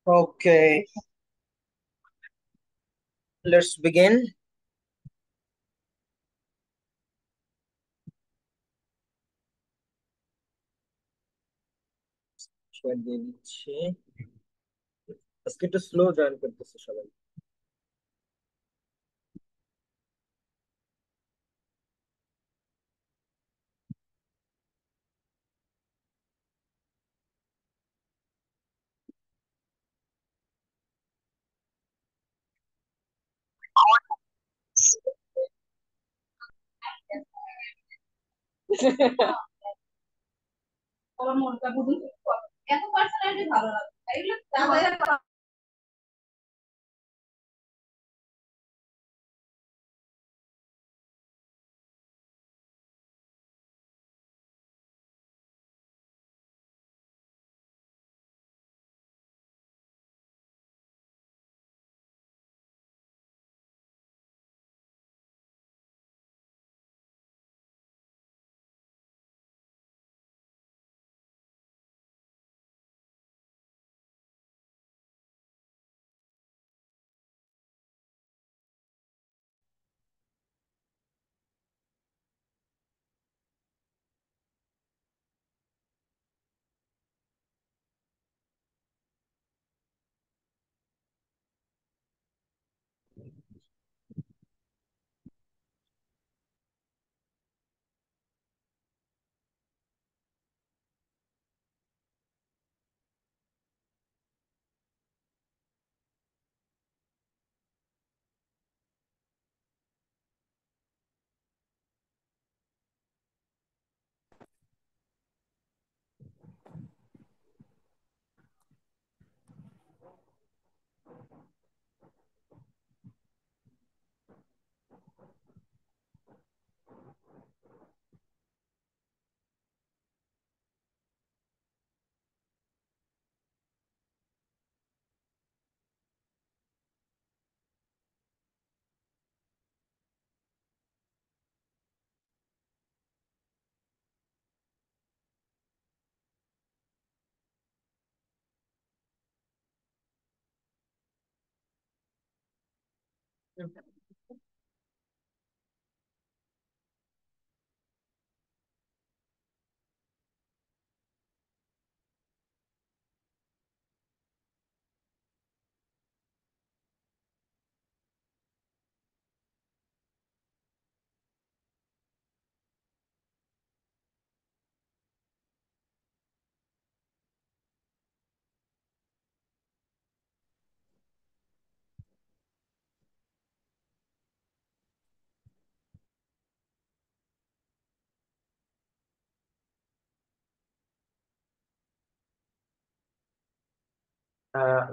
Okay, let's begin. Share দিয়ে দিচ্ছি। আজকে একটু স্লো জয়েন করতেছে সবাই। আমার মনটা বুঝুন এত পার্সোনালিটি ভালো লাগে এগুলো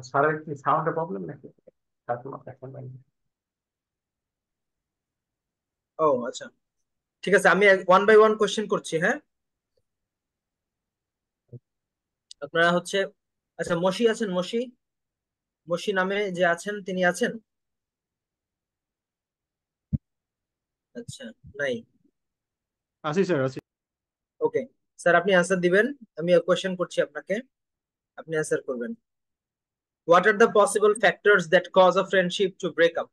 স্যারের কি সাউন্ডের প্রবলেম নাকি? এখন ও আচ্ছা, ঠিক আছে, আমি ওয়ান বাই ওয়ান কোশ্চেন করছি। হ্যাঁ, আপনারা হচ্ছে, আচ্ছা, মশি আছেন? মশি, মশি নামে যে আছেন তিনি আছেন? আচ্ছা, নাই। আছি স্যার, আছি। ওকে স্যার, আপনি অ্যান্সার দিবেন। আমি কোশ্চেন করছি আপনাকে, আপনি অ্যান্সার করবেন। What are the possible factors that cause a friendship to break up?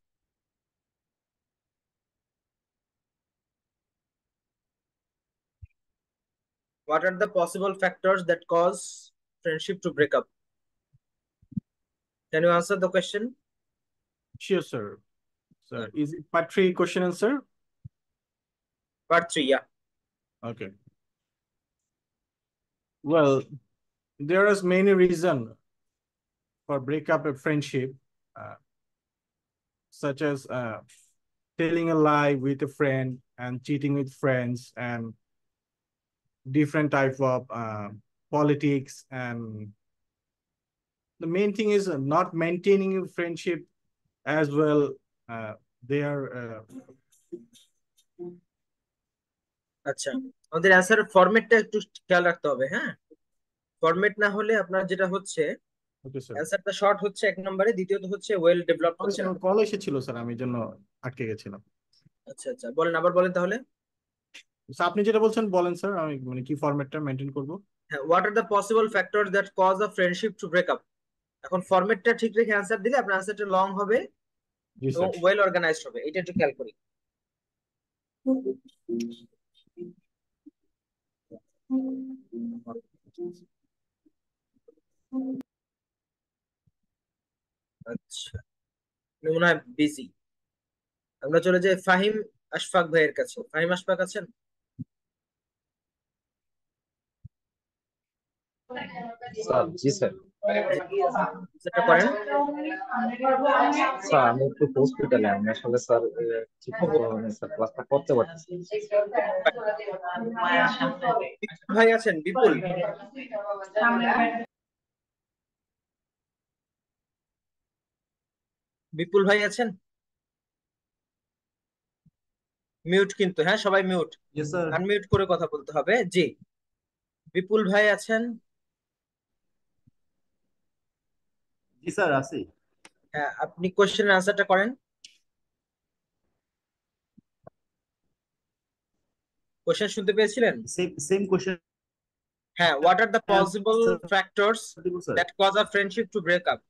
What are the possible factors that cause friendship to break up? Can you answer the question? Sure, sir. Sir, is it part three question answer? Part three, yeah. Okay. Well, there is many reason for breakup of friendship, uh, such as telling a lie with a friend and cheating with friends and different type of politics. And the main thing is not maintaining a friendship as well. They are আচ্ছা, আমাদের answer ফরম্যাটটা একটু খেয়াল রাখতে হবে। হ্যাঁ, format না হলে আপনার যেটা হচ্ছে, okay, sir. অ্যান্সারটা শর্ট হচ্ছে এক নম্বরে, দ্বিতীয়ত হচ্ছে ওয়েল ডেভেলপড Sorry, হচ্ছে sir, না। কল এসেছিল স্যার, আমি জন্য আটকে গেছিলাম। আচ্ছা আচ্ছা, বলেন, আবার বলেন তাহলে। So, আপনি যেটা বলছেন বলেন স্যার, আমি মানে কি ফরম্যাটটা মেনটেন করব। হ্যাঁ, what are the possible factor that cause a friendship to break up? এখন ফরম্যাটটা ঠিক রেখে অ্যান্সার দিলে আপনার অ্যান্সারটা লং হবে জি এবং স্যার। ওয়েল অর্গানাইজড হবে, এটা একটু খেয়াল করি। আচ্ছা, উনি মনে হয় বিজি। আমরা চলে যাই ফাহিম আশফাক ভাইয়ের কাছে। ফাহিম আশফাক আছেন? স্যার জি স্যার। যেটা করেন। স্যার আমি একটু হসপিটালে, আমি আসলে স্যার ঠিক মতো স্যার ক্লাসটা করতে পারতেছি না। বিপুল ভাই আছেন? বিপুল, বিপুল ভাই আছেন? মিউট কিন্তু, হ্যাঁ সবাই মিউট, Yes, sir. আনমিউট করে কথা বলতে হবে। জি, বিপুল ভাই আছেন? জি স্যার আছি। হ্যাঁ, আপনি কোশ্চেনের আনসারটা করেন। কোশ্চেন শুনতে পেয়েছিলেন? Same question. হ্যাঁ, what are the possible factors Sir. That cause a friendship to break up?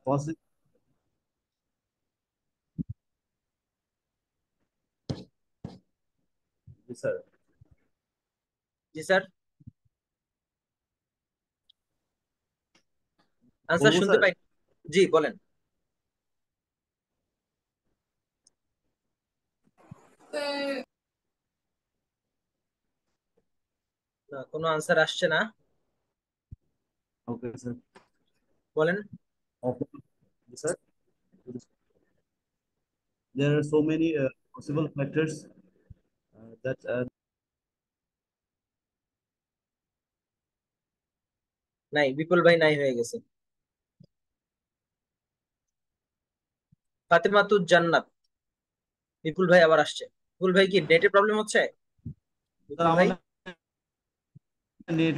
Possible. Yes, sir. জি স্যার, আনসার বলবো শুনতে স্যার? পাই। জি বলেন। না, কোনো আনসার আসছে না, Okay, sir. বলেন। Okay. Yes, sir. There are so many possible factors that নাই, বিপুল ভাই নাই হয়ে গেছে। ফাতেমাতুজ জান্নাত, বিপুল ভাই আবার আসছে। বিপুল ভাই কি নেটে প্রবলেম হচ্ছে? বিপুল ভাই, আমাদের net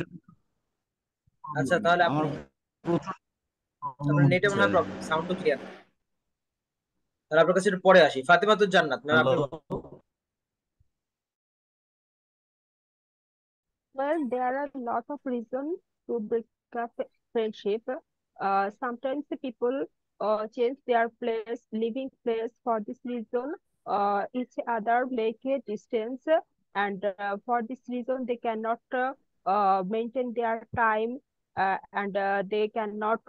আচ্ছা তাহলে আমার আপনি, প্রচুর আপনার problem নেটে মনে হচ্ছে। হয় প্রবলেম, সাউন্ড তো ক্লিয়ার। তাহলে আপনার কাছে একটু পরে আসি। ফাতেমাতুজ জান্নাত ম্যাম, Hello. আপনি Well, there are a lot of reasons to break up a friendship. Sometimes the people change their place, living place for this reason. Each other make a distance, and for this reason they cannot maintain their time, and they cannot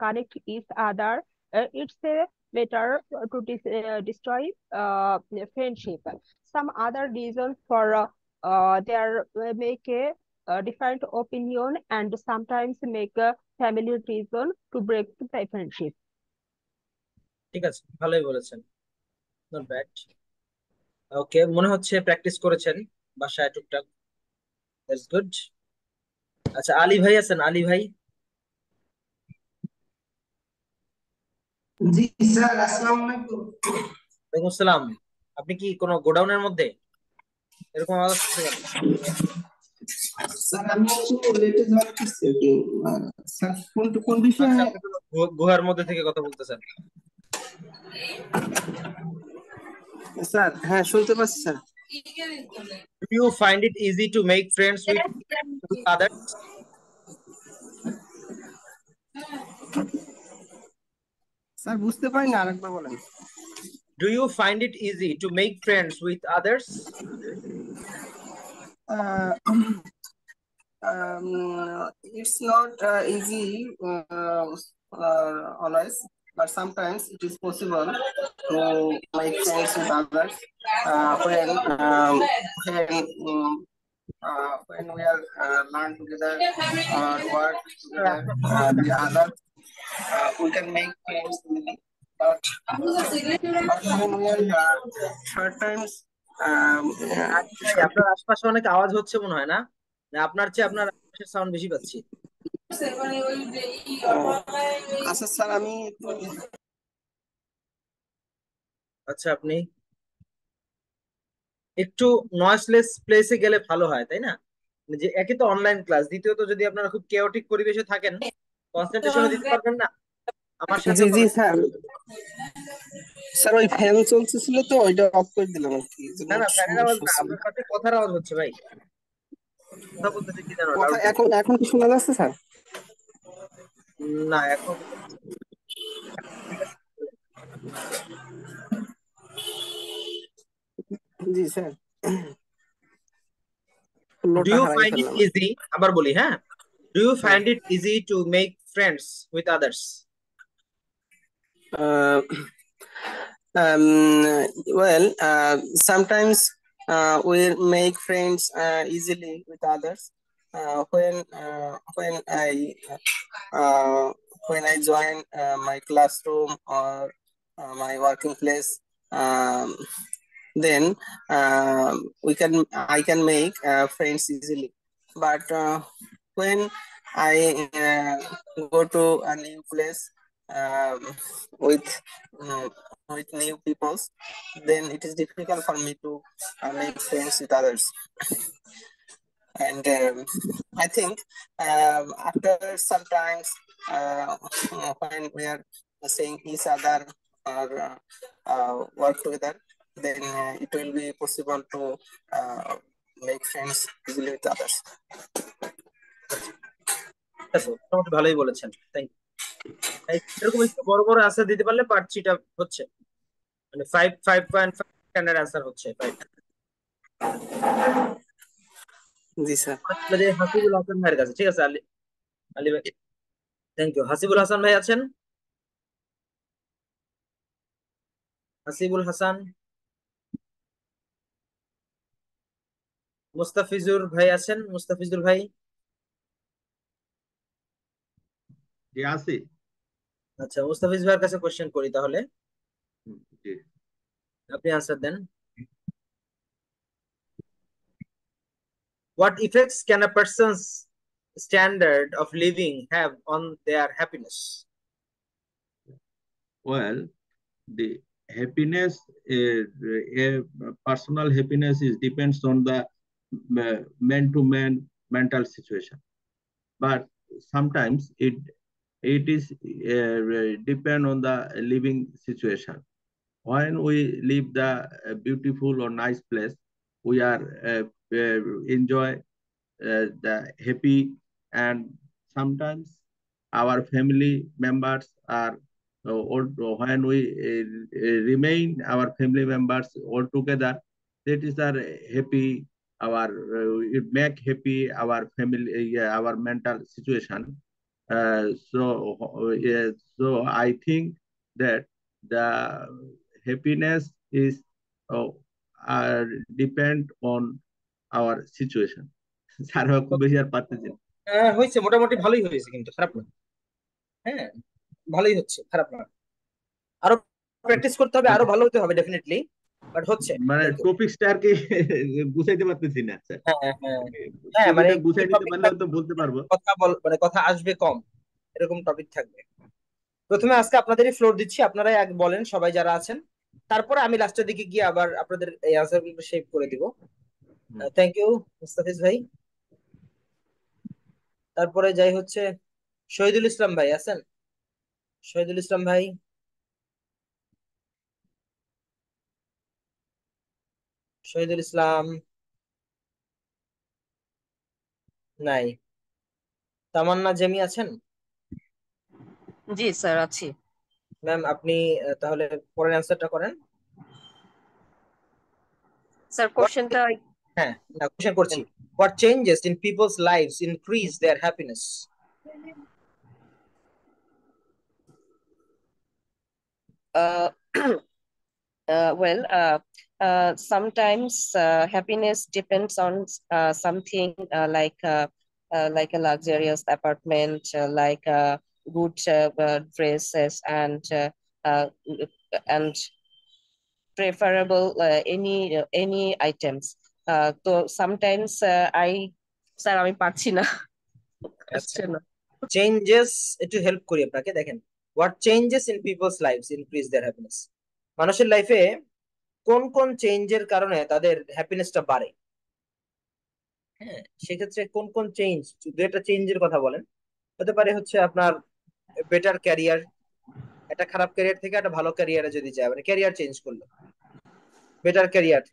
connect each other. It's better to destroy friendship. Some other reasons for they make a different opinion and sometimes make a family reason to break the friendship. ঠিক আছে, ভালোই বলেছেন, not bad. ওকে, মনে হচ্ছে practice করেছেন বাসায় টুকটাক, that's good. আচ্ছা, আলী ভাই আছেন? আলী ভাই, জি স্যার, আসসালামু আলাইকুম। ওয়ালাইকুম আসসালাম। আপনি কি কোনো গোডাউনের মধ্যে? এরকম আওয়াজ আসছে কেন? স্যার আমি একটু লেটে জয়েন করছি আর কি। স্যার কোন বিষয়ে? আচ্ছা, আপনি কোনো গুহার মধ্যে থেকে কথা বলতেছেন? স্যার হ্যাঁ শুনতে পাচ্ছি sir. Do you find it easy to make friends with others? Sir বুঝতে পারি না, আরেকবার বলেন। Do you find it easy to make friends with others? Uh, it's not easy always, but sometimes it is possible to make friends with others when we are learn together or work together. The others we can make friends easily, but when we are third times. ভাই, আপনার আশপাশে অনেক আওয়াজ হচ্ছে মনে হয় না? না, আপনার চেয়ে আপনার আশপাশের সাউন্ড বেশি পাচ্ছি। আচ্ছা স্যার, আমি একটু আচ্ছা, আপনি একটু নয়েসলেস প্লেসে গেলে ভালো হয়, তাই না? যে একে তো অনলাইন ক্লাস, দ্বিতীয়ত যদি আপনারা খুব কেওটিক পরিবেশে থাকেন, কনসেন্ট্রেশনও দিতে পারবেন না আমার সাথে। জি জি স্যার। স্যার ওই ফ্যান চলতেছিল তো ওইটা অফ করে দিলাম আর কি। না না, ফ্যানের আওয়াজ না, আপনার সাথে কথার আওয়াজ হচ্ছে ভাই। কথা বলতেছে কি জানো, কথা লাউড। এখন এখন কি শোনা যাচ্ছে স্যার? না এখন ঠিক আছে। জি স্যার, ডু ফ্লোটা ইউ হারাই ফাইন্ড ইট ফেললাম। ইজি, আবার বলি হ্যাঁ, ডু ইউ হ্যাঁ। Find it easy to make friends with others? Uh, well, sometimes we make friends easily with others. When uh, when I join my classroom or my working place, then I can make friends easily. But when I go to a new place um, with uh, with new peoples, then it is difficult for me to make friends with others. And I think after sometimes when we are seeing each other or work together, then it will be possible to make friends easily with others. আচ্ছা, ঠিক আছে, মোটামুটি ভালোই বলেছেন, thank you. এরকম একটু বড় বড় আনসার দিতে পারলে পার্ট থ্রিটা হচ্ছে, মানে 5.5 স্ট্যান্ডার্ড আনসার হচ্ছে 5। জি স্যার। চলে যাই হাসিবুল হাসান ভাইয়ের কাছে, ঠিক আছে আলী, আলী ভাই, থ্যাংক ইউ। হাসিবুল হাসান ভাই আছেন? হাসিবুল হাসান, মুস্তাফিজুর ভাই আছেন? মুস্তাফিজুর ভাই, জি আছে। আচ্ছা মুস্তাফিজ ভাইয়ের কাছে কোশ্চেন করি তাহলে, জি। আপনি আনসার দেন। What effects can a person's standard of living have on their happiness? Well, the happiness, a personal happiness is depends on the man-to-man mental situation. But sometimes it is depend on the living situation. When we leave the beautiful or nice place, we are enjoy the happy, and sometimes our family members are when we remain our family members all together, that is our happy, our it make happy our family, our mental situation. Yeah, so I think that the happiness is uh, depend on our situation. Sir খুব বেশি আর পারতেছি না। হয়েছে, মোটামুটি ভালোই হয়েছে, কিন্তু খারাপ না। হ্যাঁ, ভালোই হচ্ছে, খারাপ না। আরো প্র্যাকটিস করতে হবে, আরো ভালো হতে হবে ডেফিনেটলি, বাট হচ্ছে। মানে থ্যাংক ইউ। টপিকসটা আর কি গুছাইতে পারতেছি না স্যার। হ্যাঁ হ্যাঁ হ্যাঁ, মানে টপিকটা কি গুছাই দিতে টপিক পারলে থাকবে, হয়তো বলতে পারবো। কথা বল, মানে কথা আসবে কম, এরকম টপিক থাকবে। প্রথমে আজকে আপনাদেরই ফ্লোর দিচ্ছি, আপনারাই এক বলেন সবাই যারা আছেন, তারপরে আমি লাস্টের দিকে গিয়ে আবার আপনাদের এই আনসার গুলো শেপ করে দিব। থ্যাংক ইউ মুস্তাফিজ ভাই। তারপরে যাই হচ্ছে শহীদুল ইসলাম ভাই আছেন? শহীদুল ইসলাম ভাই, শহীদুল ইসলাম নাই। তামান্না জেমি আছেন? জি স্যার আছি। ম্যাম আপনি তাহলে পরের অ্যান্সারটা করেন। স্যার What- কোশ্চেনটা হ্যাঁ, না কোশ্চেন করছি। What changes in people's lives increase their happiness? uh, sometimes happiness depends on something like a luxurious apartment, like good dresses, uh, and preferable any items. So sometimes sir আমি পারছি না আচ্ছা, আসছে না। চেঞ্জেস একটু help করি আপনাকে, দেখেন what changes in people's lives increase their happiness. মানুষের লাইফে কোন কোন চেঞ্জের কারণে তাদের হ্যাপিনেসটা বাড়ে? হ্যাঁ, সেক্ষেত্রে কোন কোন চেঞ্জ, দু একটা চেঞ্জের কথা বলেন। হতে পারে হচ্ছে আপনার বেটার ক্যারিয়ার, একটা খারাপ ক্যারিয়ার থেকে একটা ভালো ক্যারিয়ারে যদি যায়, মানে ক্যারিয়ার চেঞ্জ করলো, বেটার ক্যারিয়ার।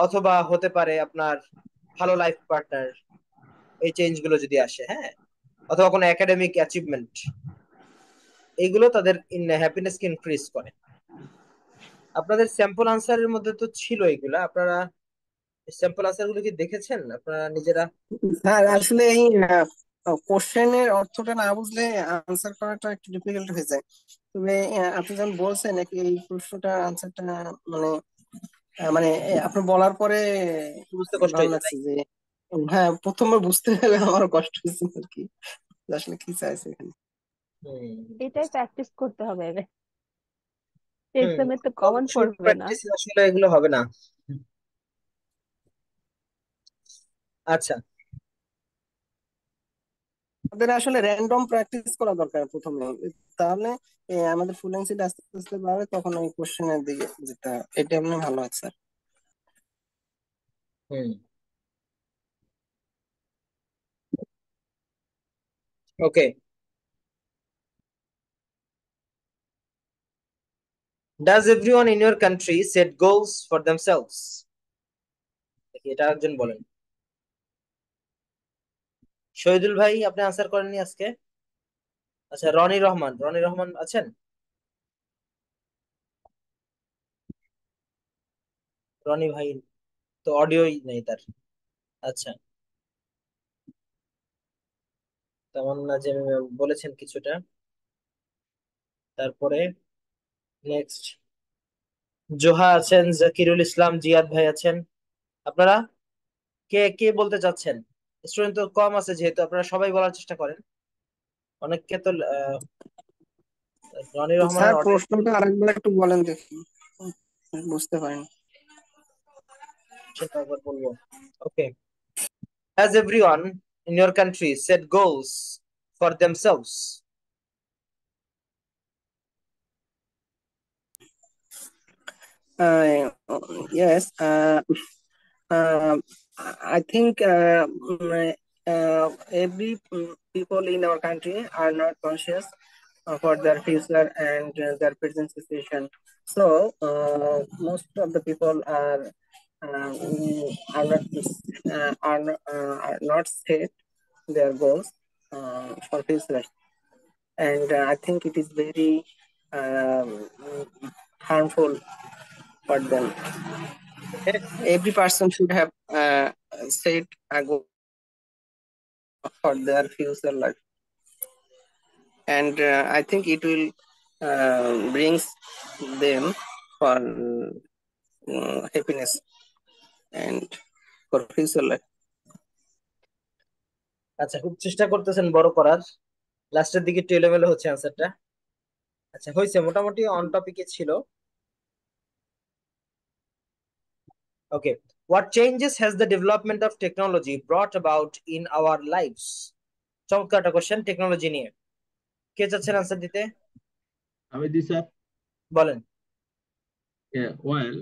অথবা হতে পারে আপনার ভালো লাইফ পার্টনার, এই চেঞ্জ গুলো যদি আসে, হ্যাঁ, অথবা কোনো একাডেমিক অ্যাচিভমেন্ট, এইগুলো তাদের হ্যাপিনেস কে ইনক্রিজ করে। আপনাদের স্যাম্পল আনসারের মধ্যে তো ছিল এগুলা, আপনারা স্যাম্পল আনসার গুলো কি দেখেছেন আপনারা নিজেরা? স্যার আসলে এই কোশ্চেনের অর্থটা না বুঝলে আনসার করাটা একটু ডিফিকাল্ট হয়ে যায়। তবে আপনি যখন বলছেন নাকি এই প্রশ্নটা আনসারটা মানে মানে আপনি বলার পরে বুঝতে কষ্ট ভালো হয়েছে লাগছে তাই? যে হ্যাঁ, প্রথমবার বুঝতে গেলে আমার কষ্ট হয়েছে আর কি, যে আসলে কি চাইছে এখানে। হুম। এটাই প্র্যাকটিস করতে হবে হুম, এক্সামে তো কমন অবশ্যই পড়বে না। প্র্যাকটিস আসলে এগুলো হবে না। আচ্ছা। আমাদের আসলে র্যান্ডম প্র্যাকটিস করা দরকার প্রথমে, তাহলে আমাদের ফ্লুয়েন্সিটা আস্তে আস্তে বাড়বে, তখন ওই কোশ্চেনের দিকে যেতে হবে। এটা এমনি ভালো আছে sir. Hmm. Okay. Does everyone in your country set goals for themselves? এটা একজন বলেন। শহীদুল ভাই, আপনি আনসার করেননি আজকে? আচ্ছা, রনি রহমান, রনি রহমান আছেন? রনি ভাই তো অডিওই নেই তার। আচ্ছা, তেমন না যে বলেছেন কিছুটা। তারপরে নেক্সট জোহা আছেন, জাকিরুল ইসলাম, জিয়াদ ভাই আছেন। আপনারা কে কে বলতে চাচ্ছেন? স্টুডেন্ট তো কম আছে, যেহেতু আপনারা সবাই বলার চেষ্টা করেন। অনেককে তো রনি স্যার রহমানের অডিও প্রশ্নটা আরেকবার একটু বলেন দেখি, বুঝতে পারিনি। সেটা একবার বলবো। ওকে। Has everyone in your country set goals for themselves? Uh, yes, uh, I think every people in our country are not conscious for their future and their present situation. So most of the people are not set their goals for future, and I think it is very harmful for them. Okay. Every person should have set a goal for their future life, and I think it will brings them for happiness and for future life. আচ্ছা, খুব চেষ্টা করতেছেন বড় করার, লাস্টের দিকে একটু এলোমেলো হচ্ছে আনসারটা। আচ্ছা, হয়েছে, মোটামুটি অন টপিকে ছিল। ওকে। What changes has the development of technology brought about in our lives? চমৎকার একটা কোশ্চেন টেকনোলজি নিয়ে। কে চাচ্ছেন আনসার দিতে? আমি দি স্যার। বলেন। Well,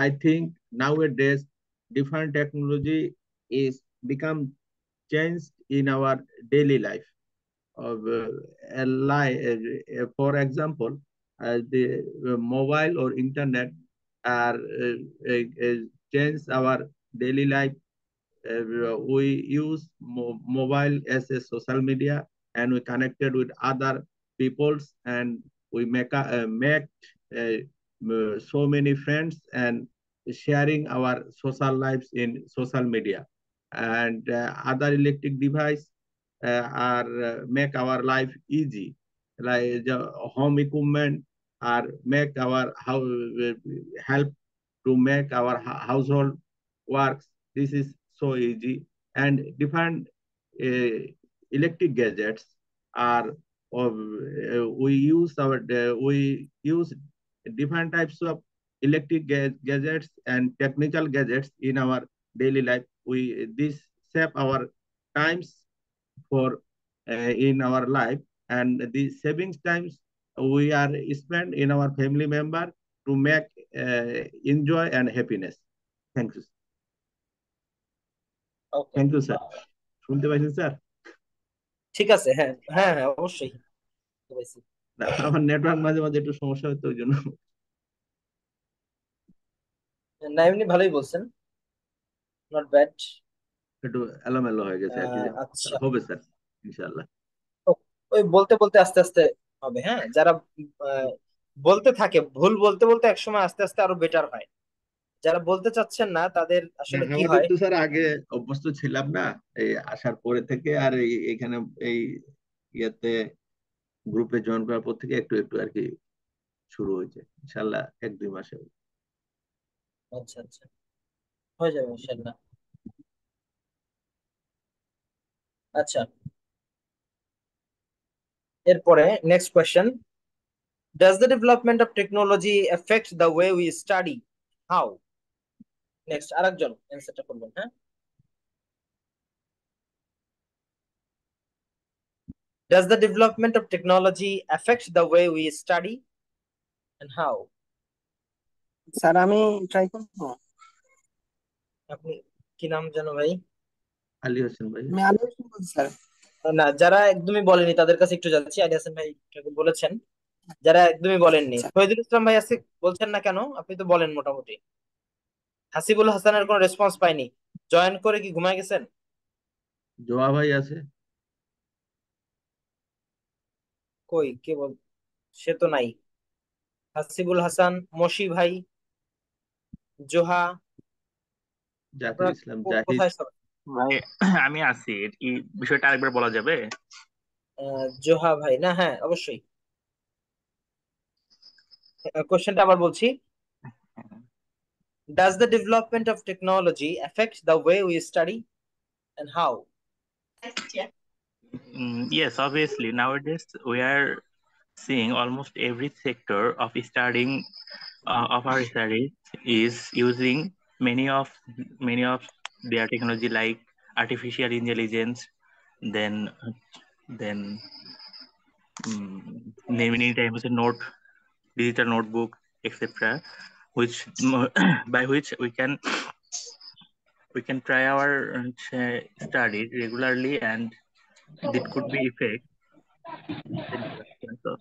I think nowadays different technology is become changed in our daily life. Of for example, the mobile or internet are change our daily life. We use mobile as a social media, and we connected with other peoples, and we make so many friends and sharing our social lives in social media. And other electric device are make our life easy, like the home equipment are make our how help to make our household works. This is so easy. And different uh, electric gadgets are we use different types of electric gadgets and technical gadgets in our daily life. We this save our times for in our life, and the savings times we are spent in our family member to make enjoy and happiness. Thank you. Okay, thank you sir. শুনতে পাইছেন sir? ঠিক আছে। হ্যাঁ হ্যাঁ হ্যাঁ, অবশ্যই বুঝতে পারছি। আমার নেটওয়ার্ক মাঝে মাঝে একটু সমস্যা হতো, ওই জন্য। না, এমনি ভালোই বলছেন। Not bad. একটু এলোমেলো হয়ে গেছে আর কি। আচ্ছা, হবে স্যার ইনশাআল্লাহ। ওই বলতে বলতে আস্তে আস্তে হবে। হ্যাঁ, যারা আহ, বলতে থাকে, ভুল বলতে বলতে একসময় আস্তে আস্তে আরো বেটার হয়। যারা বলতে চাচ্ছেন না তাদের আসলে কি আমাদের হয়। তো স্যার আগে অভ্যস্ত ছিলাম না, এই আসার পরে থেকে আর এখানে এই ইয়েতে গ্রুপে জয়েন করার পর থেকে একটু একটু আর কি শুরু হয়েছে, ইনশাআল্লাহ 1-2 মাসে। আচ্ছা আচ্ছা, হয়ে যাবে ইনশাল্লাহ। আচ্ছা, এরপরে next question, does the development of technology affect the way we study? How? Next আরেকজন অ্যান্সারটা করবেন। হ্যাঁ, does the development of technology affect the way we study and how? Sir আমি ট্রাই করবো। আপনি কি নাম জানো ভাই? আলী হোসেন ভাই। আমি আলিম বলছি স্যার। না, যারা একদমই বলেনি তাদের কাছে একটু যাচ্ছি। আলী হাসান ভাই বলেছেন, যারা একদমই বলেননি, আচ্ছা, শহীদুল ইসলাম ভাই আছে, বলছেন না কেন? আপনি তো বলেন মোটামুটি। হাসিবুল হাসানের কোনো রেসপন্স পাইনি, জয়েন করে কি ঘুমায় গেছেন? জোয়া ভাই আছে। কই, কে বল, সে তো নাই। হাসিবুল হাসান, মশি ভাই, জোহা, জাকির আপনারা ইসলাম জাহিদ। কোথায় সবাই? ভাই আমি আছি, এই বিষয়টা আরেকবার বলা যাবে? জোহা ভাই না, হ্যাঁ অবশ্যই। কোশ্চেনটা আবার বলছি, does the development of technology affect the way we study and how? Yes, obviously nowadays we are seeing almost every sector of studying of our studies is using many of their technology like artificial intelligence, then many times a note, digital notebook, etc., which by which we can try our studies regularly, and it could be effect. So,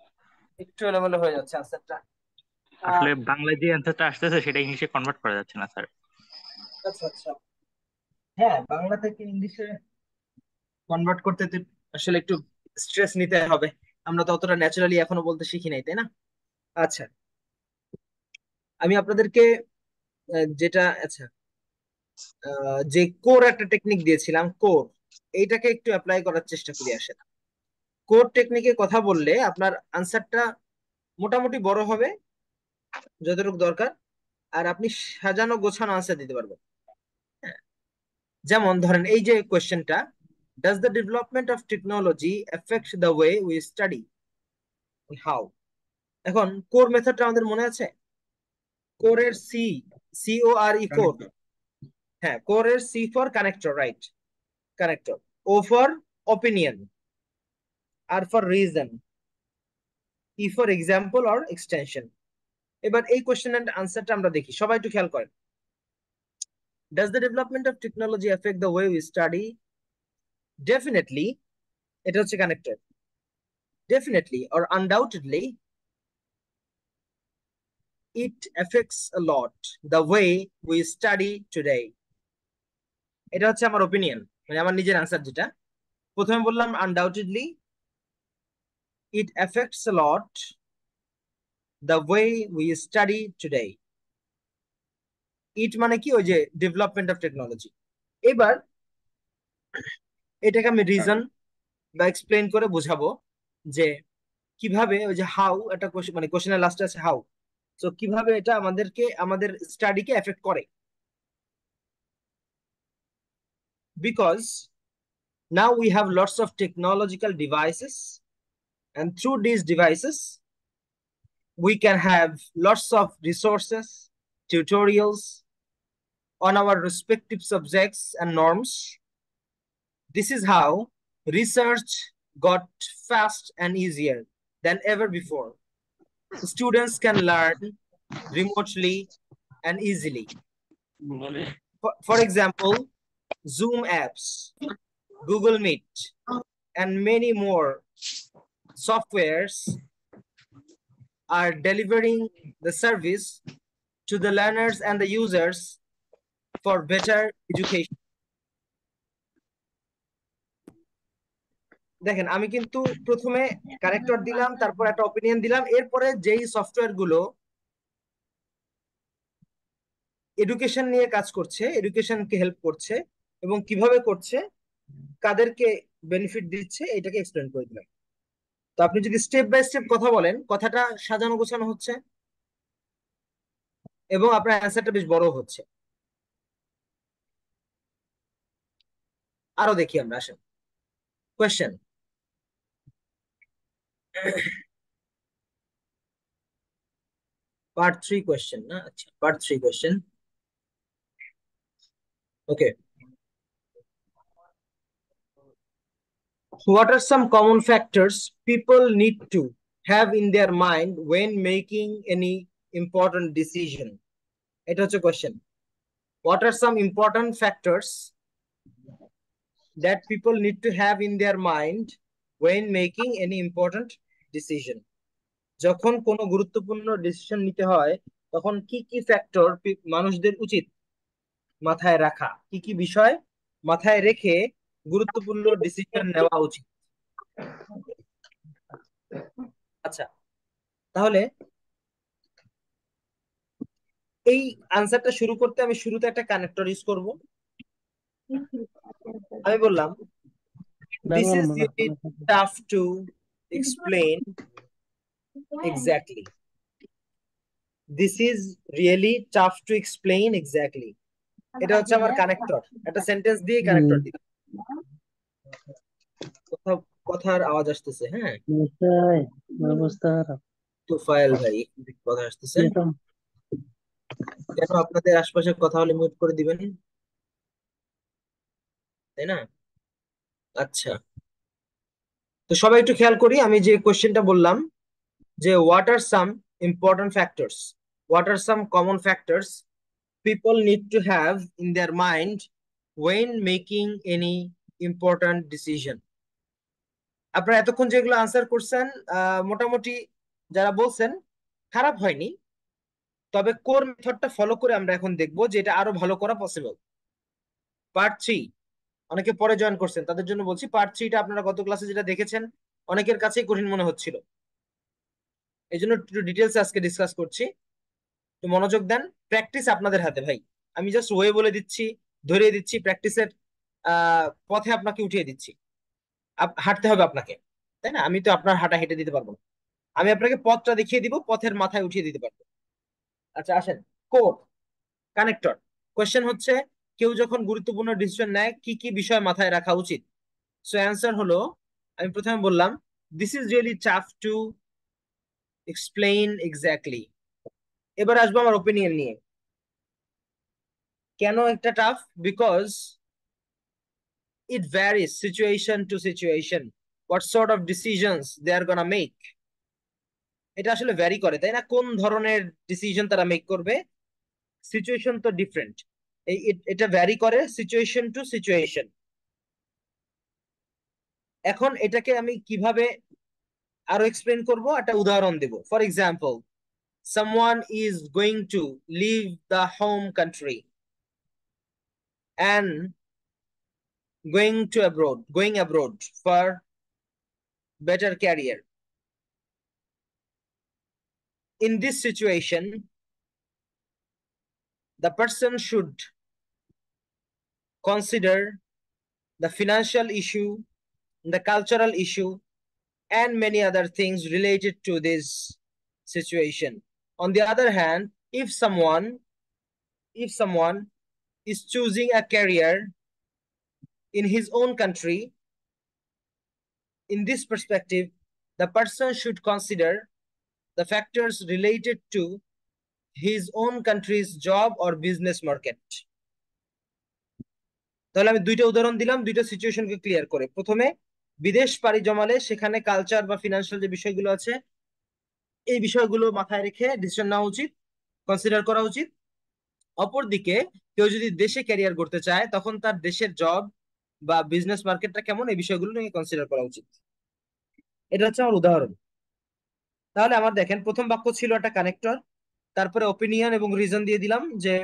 একটু এলোমেলো হয়ে যাচ্ছে আনসারটা। আসলে বাংলায় যে অ্যান্সারটা আসতেছে সেটা ইংলিশে কনভার্ট করা যাচ্ছে না স্যার। আচ্ছা আচ্ছা, হ্যাঁ, বাংলা থেকে ইংলিশে কনভার্ট করতে তো আসলে একটু স্ট্রেস নিতে হবে। আমরা তো অতটা ন্যাচারালি এখনো বলতে শিখি নাই, তাই না? আচ্ছা, আমি আপনাদেরকে যেটা, আচ্ছা, যে কোর একটা টেকনিক দিয়েছিলাম, কোর, এইটাকে একটু অ্যাপ্লাই করার চেষ্টা করি। আসেন, কোর টেকনিকে কথা বললে আপনার আনসারটা মোটামুটি বড় হবে যতটুকু দরকার, আর আপনি সাজানো গোছানো আনসার দিতে পারবেন। হ্যাঁ, যেমন ধরেন এই যে কোয়েশ্চেনটা, does the development of technology affect the way we study and how? এখন কোর মেথডটা আমাদের মনে আছে, কোরের CORE, কোর। হ্যাঁ, কোরের C for connector, right, connector. O for opinion, R for reason, E for example or extension। এবার এই কোয়েশ্চেনের আনসারটা আমরা দেখি, সবাই একটু খেয়াল করেন। Does the development of technology affect the way we study? Definitely, এটা হচ্ছে connector. Definitely or undoubtedly, it affects a lot the way we study today. এটা হচ্ছে আমার ওপিনিয়ন, মানে আমার নিজের আনসার যেটা। প্রথমে বললাম undoubtedly, it affects a lot the way we study today. ইট মানে কি, ওই যে ডেভেলপমেন্ট অফ টেকনোলজি। এবার এটাকে আমি রিজন বা এক্সপ্লেন করে বোঝাবো যে কিভাবে, ওই যে হাউ, একটা মানে কোশ্চেনের লাস্টে আছে হাউ, তো কিভাবে এটা আমাদেরকে, আমাদের স্টাডিকে এফেক্ট করে। Because now we have lots of technological devices, and through these devices we can have lots of resources, tutorials on our respective subjects and norms. This is how research got fast and easier than ever before. Students can learn remotely and easily. For example, Zoom apps, Google Meet, and many more softwares are delivering the service to the learners and the users for better education. দেখেন আমি কিন্তু প্রথমে connector দিলাম, তারপর একটা opinion দিলাম, এরপরে যেই সফটওয়্যার গুলো এডুকেশন নিয়ে কাজ করছে, এডুকেশনকে হেল্প করছে এবং কিভাবে করছে, কাদেরকে বেনিফিট দিচ্ছে, এটাকে এক্সপ্লেন করে দিলাম। তো আপনি যদি স্টেপ বাই স্টেপ কথা বলেন, কথাটা সাজানো গোছানো হচ্ছে এবং আপনার অ্যান্সারটা বেশ বড় হচ্ছে। আরো দেখি আমরা, আসেন কোয়েশ্চেন। পার্ট 3 কোয়েশ্চেন না? আচ্ছা, part 3 question. Okay, what are some common factors people need to have in their mind when making any important decision? এটা হচ্ছে question. What are some important factors that people need to have in their mind when making any important decision? যখন কোনো গুরুত্বপূর্ণ decision নিতে হয় তখন কি কি ফ্যাক্টর মানুষদের উচিত মাথায় রাখা, কি কি বিষয় মাথায় রেখে গুরুত্বপূর্ণ ডিসিশন নেওয়া উচিত? আচ্ছা, তাহলে এই আনসারটা শুরু করতে আমি শুরুতে একটা কানেক্টর ইউজ করব। আমি বললাম this is really tough to explain exactly. This is really tough to explain exactly. এটা হচ্ছে আমার কানেক্টর, একটা সেন্টেন্স দিয়ে কানেক্টর দিলাম। কথার আওয়াজ আসতেছে, হ্যাঁ তোফায়েল ভাই কথা আসতেছে, কেন আপনাদের আশপাশে কথা হলে মিউট করে দিবেন, তাই না? আচ্ছা, তো সবাই একটু খেয়াল করি, আমি যে কোশ্চেনটা বললাম যে what are some important factors, what are some common factors people need to have in their mind when making any important decision? আপনারা এতক্ষণ যেগুলো আনসার করছেন মোটামুটি যারা বলছেন খারাপ হয়নি, তবে কোর মেথডটা ফলো করে আমরা এখন দেখবো যে এটা আরো ভালো করা পসিবল। পার্ট 3 অনেকে পরে জয়েন করছেন তাদের জন্য বলছি, পার্ট 3টা আপনারা গত ক্লাসে যেটা দেখেছেন অনেকের কাছেই কঠিন মনে হচ্ছিল, এই জন্য একটু ডিটেলস আজকে ডিসকাস করছি। তো মনোযোগ দেন, প্র্যাকটিস আপনাদের হাতে ভাই। আমি জাস্ট ওয়ে বলে দিচ্ছি, ধরিয়ে দিচ্ছি, প্র্যাকটিসের পথে আপনাকে উঠিয়ে দিচ্ছি। হাঁটতে হবে আপনাকে, তাই না? আমি তো আপনার হাঁটা হেঁটে দিতে পারবো না, আমি আপনাকে পথটা দেখিয়ে দিব, পথের মাথায় উঠিয়ে দিতে পারবো। আচ্ছা আসেন, কোর কানেক্টর। কোয়েশ্চেন হচ্ছে কেউ যখন গুরুত্বপূর্ণ ডিসিশন নেয় কি কি বিষয় মাথায় রাখা উচিত? সো অ্যান্সার হলো, আমি প্রথমে বললাম this is really tough to explain exactly. এবার আসবো আমার ওপিনিয়ন নিয়ে। কেন একটা tough? Because it varies situation to situation what sort of decisions they are gonna make. এটা আসলে ভ্যারি করে, তাই না? কোন ধরনের ডিসিশন তারা মেক করবে, সিচুয়েশন তো ডিফারেন্ট, এটা ভ্যারি করে সিচুয়েশন টু সিচুয়েশন। এখন এটাকে আমি কিভাবে আরো এক্সপ্লেন করব, একটা উদাহরণ দেব। For example, someone is going to leave the home country and going abroad for better career. In this situation, the person should consider the financial issue, the cultural issue, and many other things related to this situation. On the other hand, if someone is choosing a career in his own country, in this perspective, the person should consider the factors related to his own country's job or business market. তাহলে আমি দুইটা উদাহরণ দিলাম দুইটা সিচুয়েশনকে clear করে। প্রথমে, বিদেশ পাড়ি জমালে সেখানে কালচার বা ফিনান্সিয়াল যে বিষয়গুলো আছে এই বিষয়গুলো মাথায় রেখে ডিসিশন নেওয়া উচিত, কনসিডার করা উচিত। অপরদিকে কেউ যদি দেশে ক্যারিয়ার করতে চায় তখন তার দেশের জব বা বিজনেস মার্কেটটা কেমন এই বিষয়গুলো নিয়ে কনসিডার করা উচিত। এটা হচ্ছে আমার উদাহরণ। তাহলে আমার দেখেন প্রথম বাক্য ছিল একটা কানেক্টর, তারপরে ওপিনিয়ন এবং রিজন দিয়ে দিলাম যে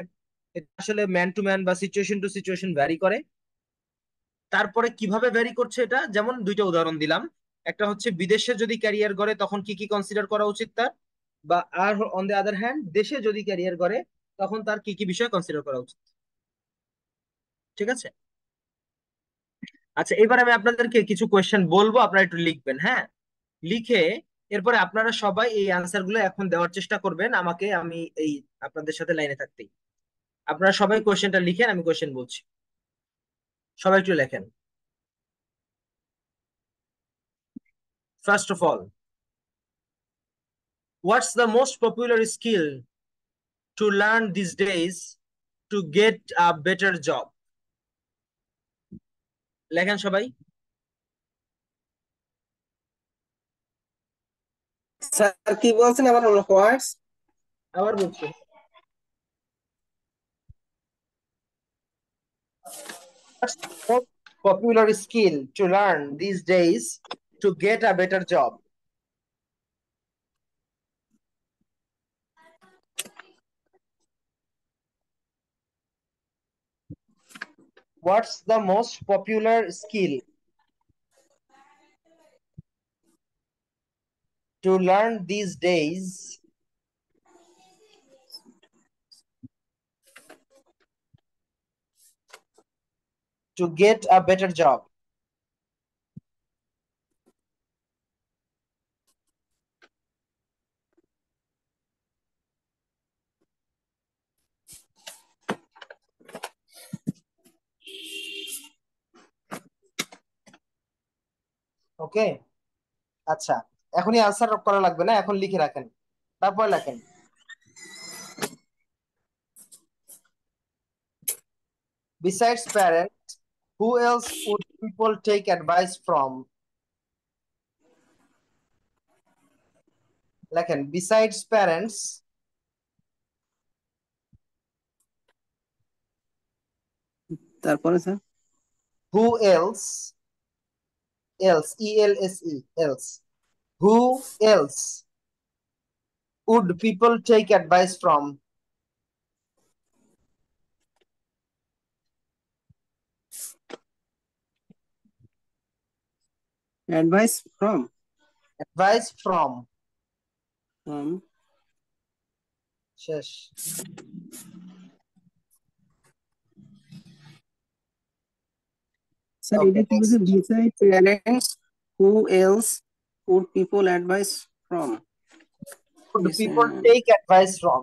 এটা আসলে ম্যান টু ম্যান বা সিচুয়েশন টু সিচুয়েশন ভ্যারি করে। তারপরে কিভাবে ভ্যারি করছে এটা, যেমন দুইটা উদাহরণ দিলাম। একটা হচ্ছে বিদেশে যদি ক্যারিয়ার করে তখন কি কি কনসিডার করা উচিত তার, বা আর অন দ্য আদার হ্যান্ড দেশে যদি ক্যারিয়ার করে তখন তার কি কি বিষয় কনসিডার করা উচিত। ঠিক আছে। আচ্ছা, এবার আমি আপনাদেরকে কিছু কোয়েশ্চেন বলবো, আপনারা একটু লিখবেন, হ্যাঁ? লিখে এরপরে আপনারা সবাই এই আনসার গুলো এখন দেওয়ার চেষ্টা করবেন আমাকে, আমি এই আপনাদের সাথে লাইনে থাকতেই। আপনারা সবাই কোয়েশ্চেনটা লিখেন, আমি কোয়েশ্চেন বলছি, সবাই একটু লেখেন। First of all, what's the most popular skill to learn this days to get a better job? লেখেন সবাই। স্যার কি বলছেন আবার? হোয়াটস? আবার বলছি, what's the most popular skill to learn these days to get a better job? What's the most popular skill to learn these days to get a better job? ওকে, আচ্ছা, এখনই answer করা লাগবে না, এখন লিখে রাখেন, তারপর লেখেন। Besides parents, who else would people take advice from? লেখেন, besides parents, তারপরে sir who else, else, E-L-S-E, else, who else would people take advice from? Advice from Advice from, শেষ। স্যার Okay, এটা কি বলছে? next. Beside parents who else would people advice from? Would people take advice from?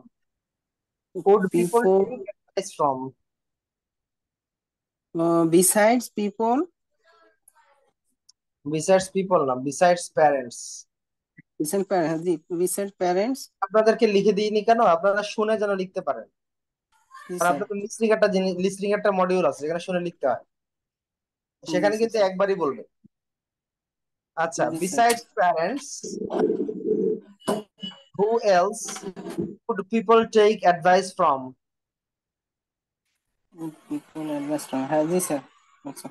Would people people take advice from? Besides people Besides people না, besides parents. Beside parents, জি beside parents. আপনাদেরকে লিখে দিইনি কেন, আপনারা শুনে যেন লিখতে পারেন। জি আর স্যার, আপনাদের লিস্টিং একটা জিনিস, লিস্টিং একটা মডিউল আছে যেখানে শুনে লিখতে হয়, সেখানে জি কিন্তু স্যার, একবারই বলবে। আচ্ছা, জি sir. besides parents, who else would people take advice from? People advice from, হ্যাঁ জি স্যার। আচ্ছা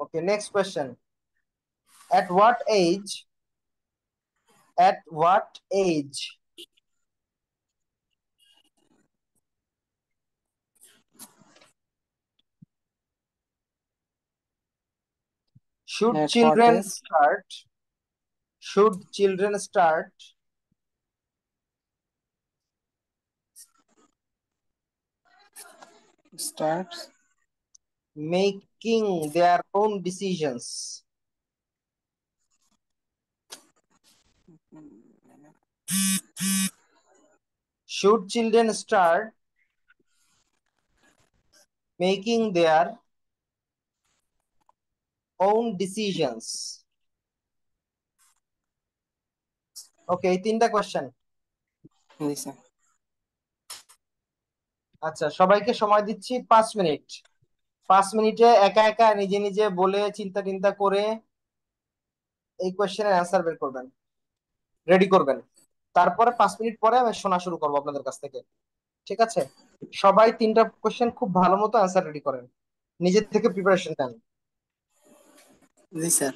Okay, next question. At what age, at what age should at what children age start, should children start starts making their own decisions? Should children start making their own decisions? Okay, এই তিনটা question. জি sir. আচ্ছা, সবাইকে সময় দিচ্ছি 5 minute. 5 মিনিটে একা একা নিজে নিজে বলে চিন্তা টিন্তা করে এই কোয়েশ্চেনের অ্যান্সার বের করবেন, রেডি করবেন। তারপরে 5 মিনিট পরে আমি শোনা শুরু করবো আপনাদের কাছ থেকে। ঠিক আছে, সবাই তিনটা কোয়েশ্চেন খুব ভালো মতো অ্যান্সার রেডি করেন, নিজের থেকে প্রিপারেশন নেন। জি স্যার।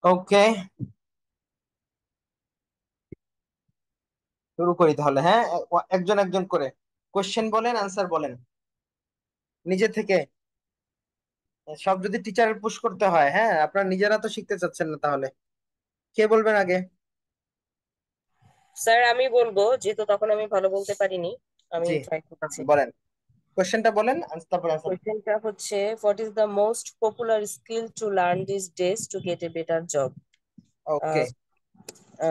ওকে, শুরু করি তাহলে। হ্যাঁ, একজন একজন করে কোশ্চেন বলেন, আনসার বলেন নিজে থেকে। সব যদি টিচারের পুশ করতে হয়, হ্যাঁ আপনারা নিজেরা তো শিখতে চাচ্ছেন না, তাহলে কে বলবেন আগে? স্যার আমি বলবো, যেহেতু তখন আমি ভালো বলতে পারিনি, আমি জি, ট্রাই করছি। বলেন, কোশ্চেনটা বলেন, তারপর আনসার। কোয়েশ্চেনটা হচ্ছে, what is the most popular skill to learn this days to get a better job? Okay,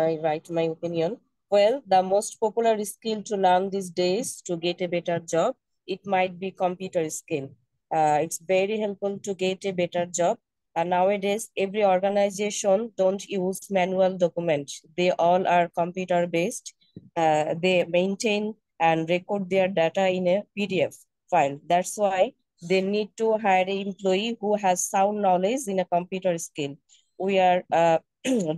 I write my opinion. Well, the most popular skill to learn these days to get a better job, it might be computer skill. It's very helpful to get a better job. And nowadays, every organization don't use manual documents. They all are computer based. They maintain and record their data in a PDF file. That's why they need to hire an employee who has sound knowledge in a computer skill. We are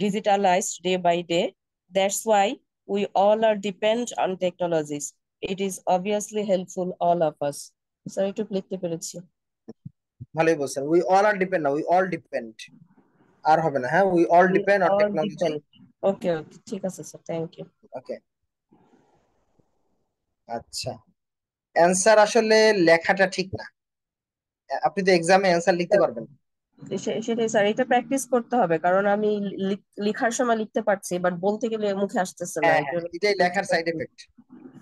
digitalized day by day. That's why we all are depend on technologies. It is obviously helpful all of us. Sorry to লিখতে পেরেছি। ভালোই বলছেন, we all R depend না, we all depend, আর হবে না। হ্যাঁ, we all We depend on all technology. depend. Okay, okay, ঠিক আছে স্যার, থ্যাংক ইউ। ওকে, আচ্ছা, অ্যান্সার আসলে লেখাটা ঠিক না। আপনি তো এক্সামে অ্যান্সার লিখতে পারবেন। সেটাই স্যার, এটা প্র্যাকটিস করতে হবে, কারণ আমি লেখার সময় লিখতে পারছি, বাট বলতে গেলে মুখে আসতেছে না। হ্যাঁ হ্যাঁ, এটাই লেখার সাইড এফেক্ট।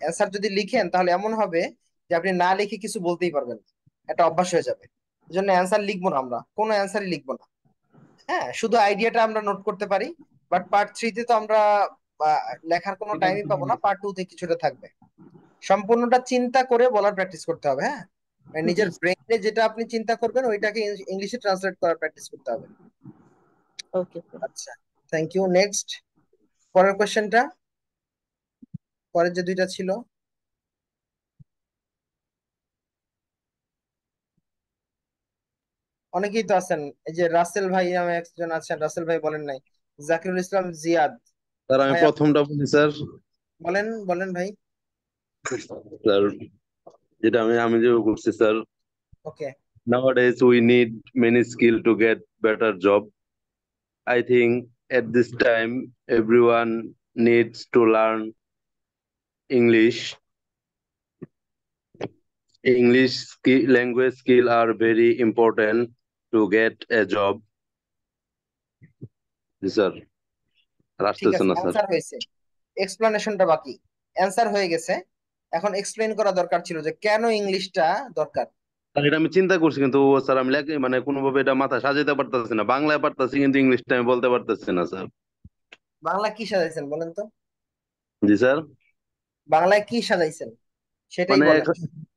অ্যান্সার যদি লিখেন তাহলে এমন হবে যে আপনি না লিখে কিছু বলতেই পারবেন না, একটা অভ্যাস হয়ে যাবে। এই জন্য অ্যান্সার লিখবো না, আমরা কোনো অ্যান্সারই লিখবো না। হ্যাঁ, শুধু আইডিয়াটা আমরা নোট করতে পারি, বাট পার্ট 3-তে তো আমরা লেখার কোনো টাইমই পাবো না, পার্ট 2-তে কিছুটা থাকবে। সম্পূর্ণটা চিন্তা করে বলার প্র্যাকটিস করতে হবে। হ্যাঁ, মানে নিজের ব্রেইনে যেটা আপনি চিন্তা করবেন ওইটাকে ইংলিশে ট্রান্সলেট করার প্র্যাকটিস করতে হবে। ওকে। আচ্ছা, থ্যাংক ইউ। নেক্সট, পরের কোশ্চেনটা, পরের যে দুইটা ছিল। অনেকেই তো আছেন, এই যে রাসেল ভাই নামে একজন আছেন, রাসেল ভাই বলেন নাই। জাকিরুল ইসলাম জিয়াদ স্যার আমি ভাই, প্রথমটা বলি স্যার। বলেন বলেন ভাই। স্যার যেটা আমি আমি যে করছি sir, okay, nowadays we need many skill to get better job. I think at this time everyone needs to learn English. English skill, language skill are very important to get a job. জি sir, আর ঠিক আসতেছে আছে, না sir. Answer হয়েছে, এক্সপ্লানেশনটা বাকি। Answer হয়ে গেছে, এখন এক্সপ্লেন করা দরকার ছিল যে কেন ইংলিশটা দরকার। স্যার এটা আমি চিন্তা করছি, কিন্তু স্যার আমি মানে কোনোভাবে এটা মাথায় সাজাতে পারতেছি না। বাংলায় পারতেছি কিন্তু ইংলিশটা আমি বলতে পারতেছি না স্যার। বাংলা কি সাজাইছেন বলেন তো? জি স্যার, বাংলায় কি সাজাইছেন সেটাই মানে বলেন।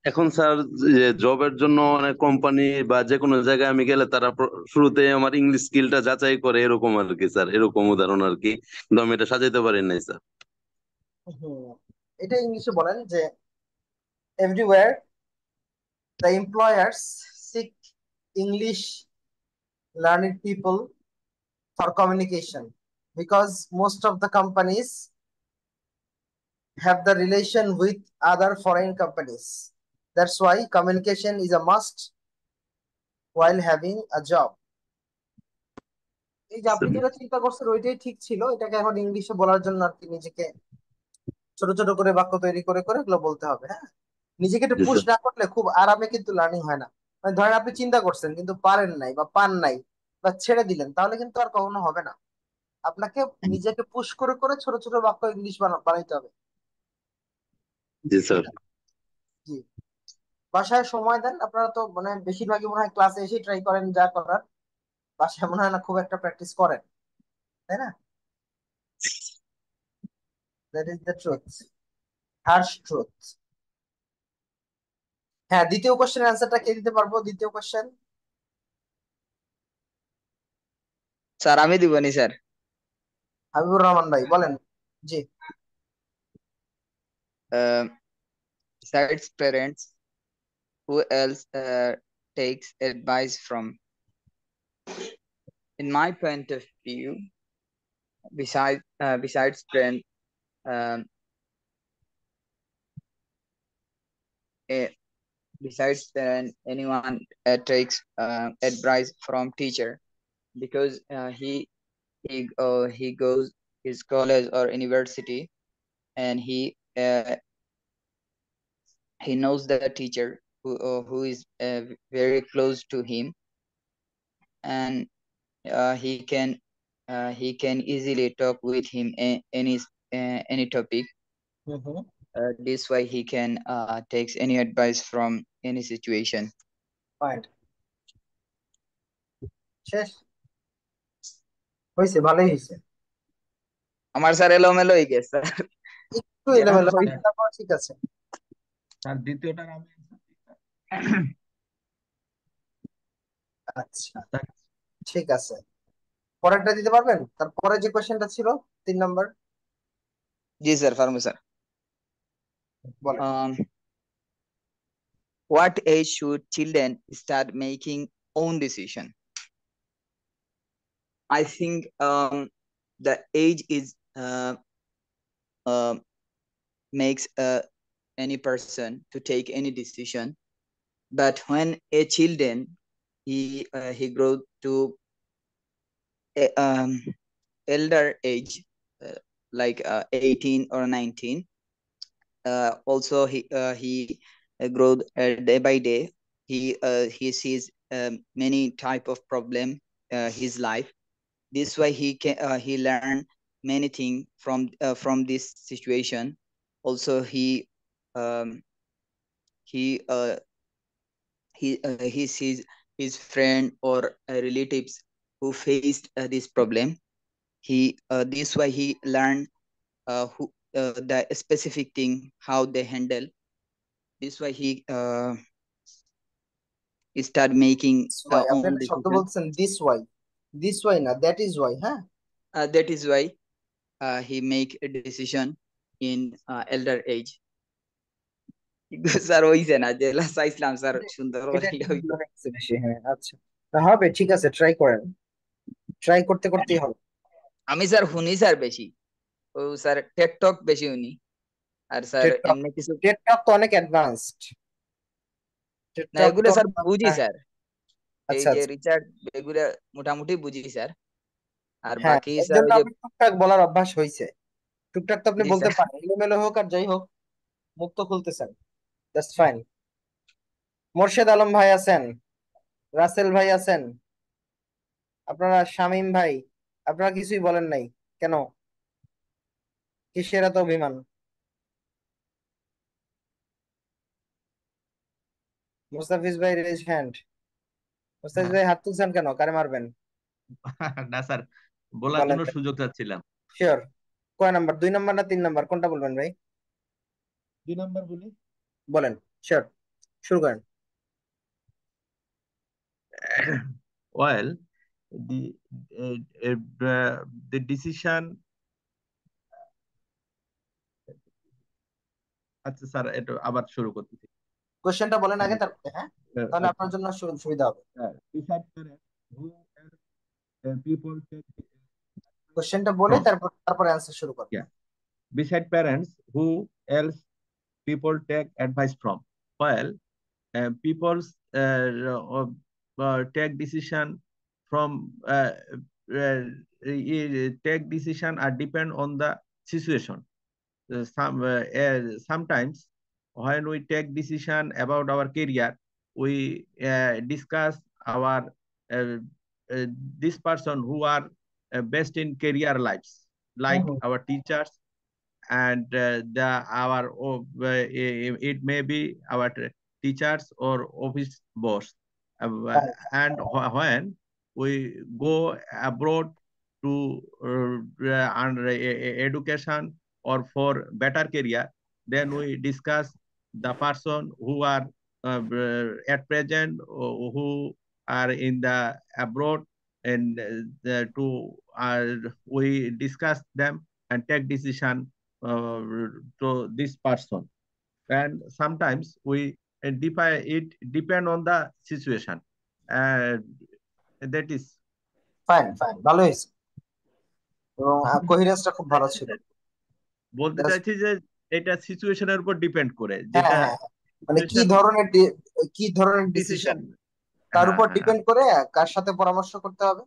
এখন স্যার যে জবের জন্য অনেক কোম্পানি বা যে কোনো জায়গায় আমি গেলে তারা শুরুতে আমার ইংলিশ স্কিলটা যাচাই করে, এরকম আর কি স্যার, এরকম উদাহরণ আর কি, কিন্তু আমি এটা সাজাইতে পারি নাই স্যার। হুম, এটা ইংলিশে বলেন যে everywhere the employers seek English learned people for communication, because most of the companies have the relation with other foreign companies. That's why communication is a must while having a job. এই যে আপনি যেটা চিন্তা করছেন ওইটাই ঠিক ছিল, এটাকে এখন ইংলিশে বলার জন্য আর কি নিজেকে ছোট ছোট করে বাক্য তৈরি করে করে এগুলো বলতে হবে। হ্যাঁ, নিজেকে একটু জি পুশ স্যার। না করলে খুব আরামে কিন্তু লার্নিং হয় না। মানে ধরেন আপনি চিন্তা করছেন কিন্তু পারেন নাই বা পান নাই বা ছেড়ে দিলেন, তাহলে কিন্তু আর কখনো হবে না। আপনাকে নিজেকে পুশ করে করে ছোট ছোট বাক্য ইংলিশ বানাইতে হবে। জি স্যার। জি, বাসায় সময় দেন। আপনারা তো মানে বেশিরভাগই মনে হয় ক্লাসে এসে ট্রাই করেন যা করার, বাসায় মনে হয় না খুব একটা প্র্যাকটিস করেন, তাই না? That is the truth, harsh truth. হ্যাঁ, দ্বিতীয় কোশ্চেনের অ্যান্সারটা কে দিতে পারবো? দ্বিতীয় কোশ্চেন স্যার আমি দিবনি স্যার। হাবিবুর রহমান ভাই বলেন। জি, Besides parents, who else takes advice from? In my point of view, besides parents, um, eh, besides parents, anyone takes advice from teacher, because he he goes his college or university, and he knows the teacher who is very close to him, and he can easily talk with him any topic. This way he can takes any advice from any situation. Fine. শেষ হয়েছে, ভালোই হয়েছে। আমার sir এলোমেলো হয়ে গেছে sir, একটু এলোমেলো, তারপর ঠিক আছে। স্যার দ্বিতীয়টার আমি আচ্ছা ঠিক আছে, পরেরটা দিতে পারবেন? তারপরে যে কোশ্চেনটা ছিল 3 নাম্বার। জি স্যার, পারবো sir. What age should children start making own decision? I think the age is makes any person to take any decision, but when a children he grow to elder age, like 18 or 19, also he grow day by day. He sees many type of problem his life. This way he learn many things from this situation. Also he sees his friend or relatives who faced this problem. This way he learn the specific thing how they handle. This way he start making আপনি own একটা শব্দ decision. বলছেন this way না, that is why। হ্যাঁ, that is why he make a decision in elder age. Sir হইছে না, যেলা চাইছিলাম sir সুন্দর এটা করে একটু ভালো লাগছে বেশি। হ্যাঁ আচ্ছা, তা হবে, ঠিক আছে, ট্রাই করেন, ট্রাই করতেই হবে। আমি স্যার শুনি স্যার বেশি, ও স্যার টেক টক বেশি শুনি, আর স্যার এমনি কিছু টেট টক তো অনেক অ্যাডভান্সড। না, এগুলো স্যার বুঝি স্যার, এই আচ্ছা যে রিচার্ড এগুলো মোটামুটি বুঝি স্যার। আর হ্যাঁ, বাকি এর স্যার জন্য ওই যে আপনি টুকটাক বলার অভ্যাস হয়েছে, টুকটাক তো আপনি জি বলতে স্যার। পারেন, এলোমেলো হোক আর যাই হোক, মুখ তো খুলতেছেন, দ্যাটস ফাইন। মোর্শেদ আলম ভাই আছেন, রাসেল ভাই আছেন, আপনারা শামীম ভাই, আপনারা কিছুই বলেন নাই কেন? কিসের এত অভিমান? মুস্তাফিজ ভাই রেজ হ্যান্ড। মুস্তাফিজ ভাই হাত তুলছেন কেন? কারে মারবেন? না স্যার, বলার জন্য সুযোগ চাচ্ছিলাম। শিওর। কয় নাম্বার, 2 নাম্বার না 3 নাম্বার, কোনটা বলবেন ভাই? 2 নাম্বার বলি। বলেন, শিওর, শুরু করেন। Well, the decision, আচ্ছা স্যার এটা আবার শুরু করতেছি। কোশ্চেনটা বলেন আগে, তারপরে হ্যাঁ, তাহলে আপনার জন্য সুবিধা হবে। কোশ্চেনটা বলে তারপরে অ্যানসার শুরু করুন। Beside parents, who else people take advice from? Well, people take decision from take decision are depend on the situation. Sometimes when we take decision about our career, we discuss our this person who are best in career lives, like our teachers, and it may be our teachers or office boss. And when we go abroad to under education or for better career, then we discuss the person who are at present who are in the abroad, and we discuss them and take decision to this person. And sometimes we depend on the situation. That is fine, ভালো হয়েছে, এবং কোহেরেন্সটা খুব ভালো ছিল। বলতে চাইছি যে এটা সিচুয়েশনের উপর ডিপেন্ড করে, হ্যাঁ, যেটা মানে কি ধরনের ডিসিশন তার উপর ডিপেন্ড করে কার সাথে পরামর্শ করতে হবে।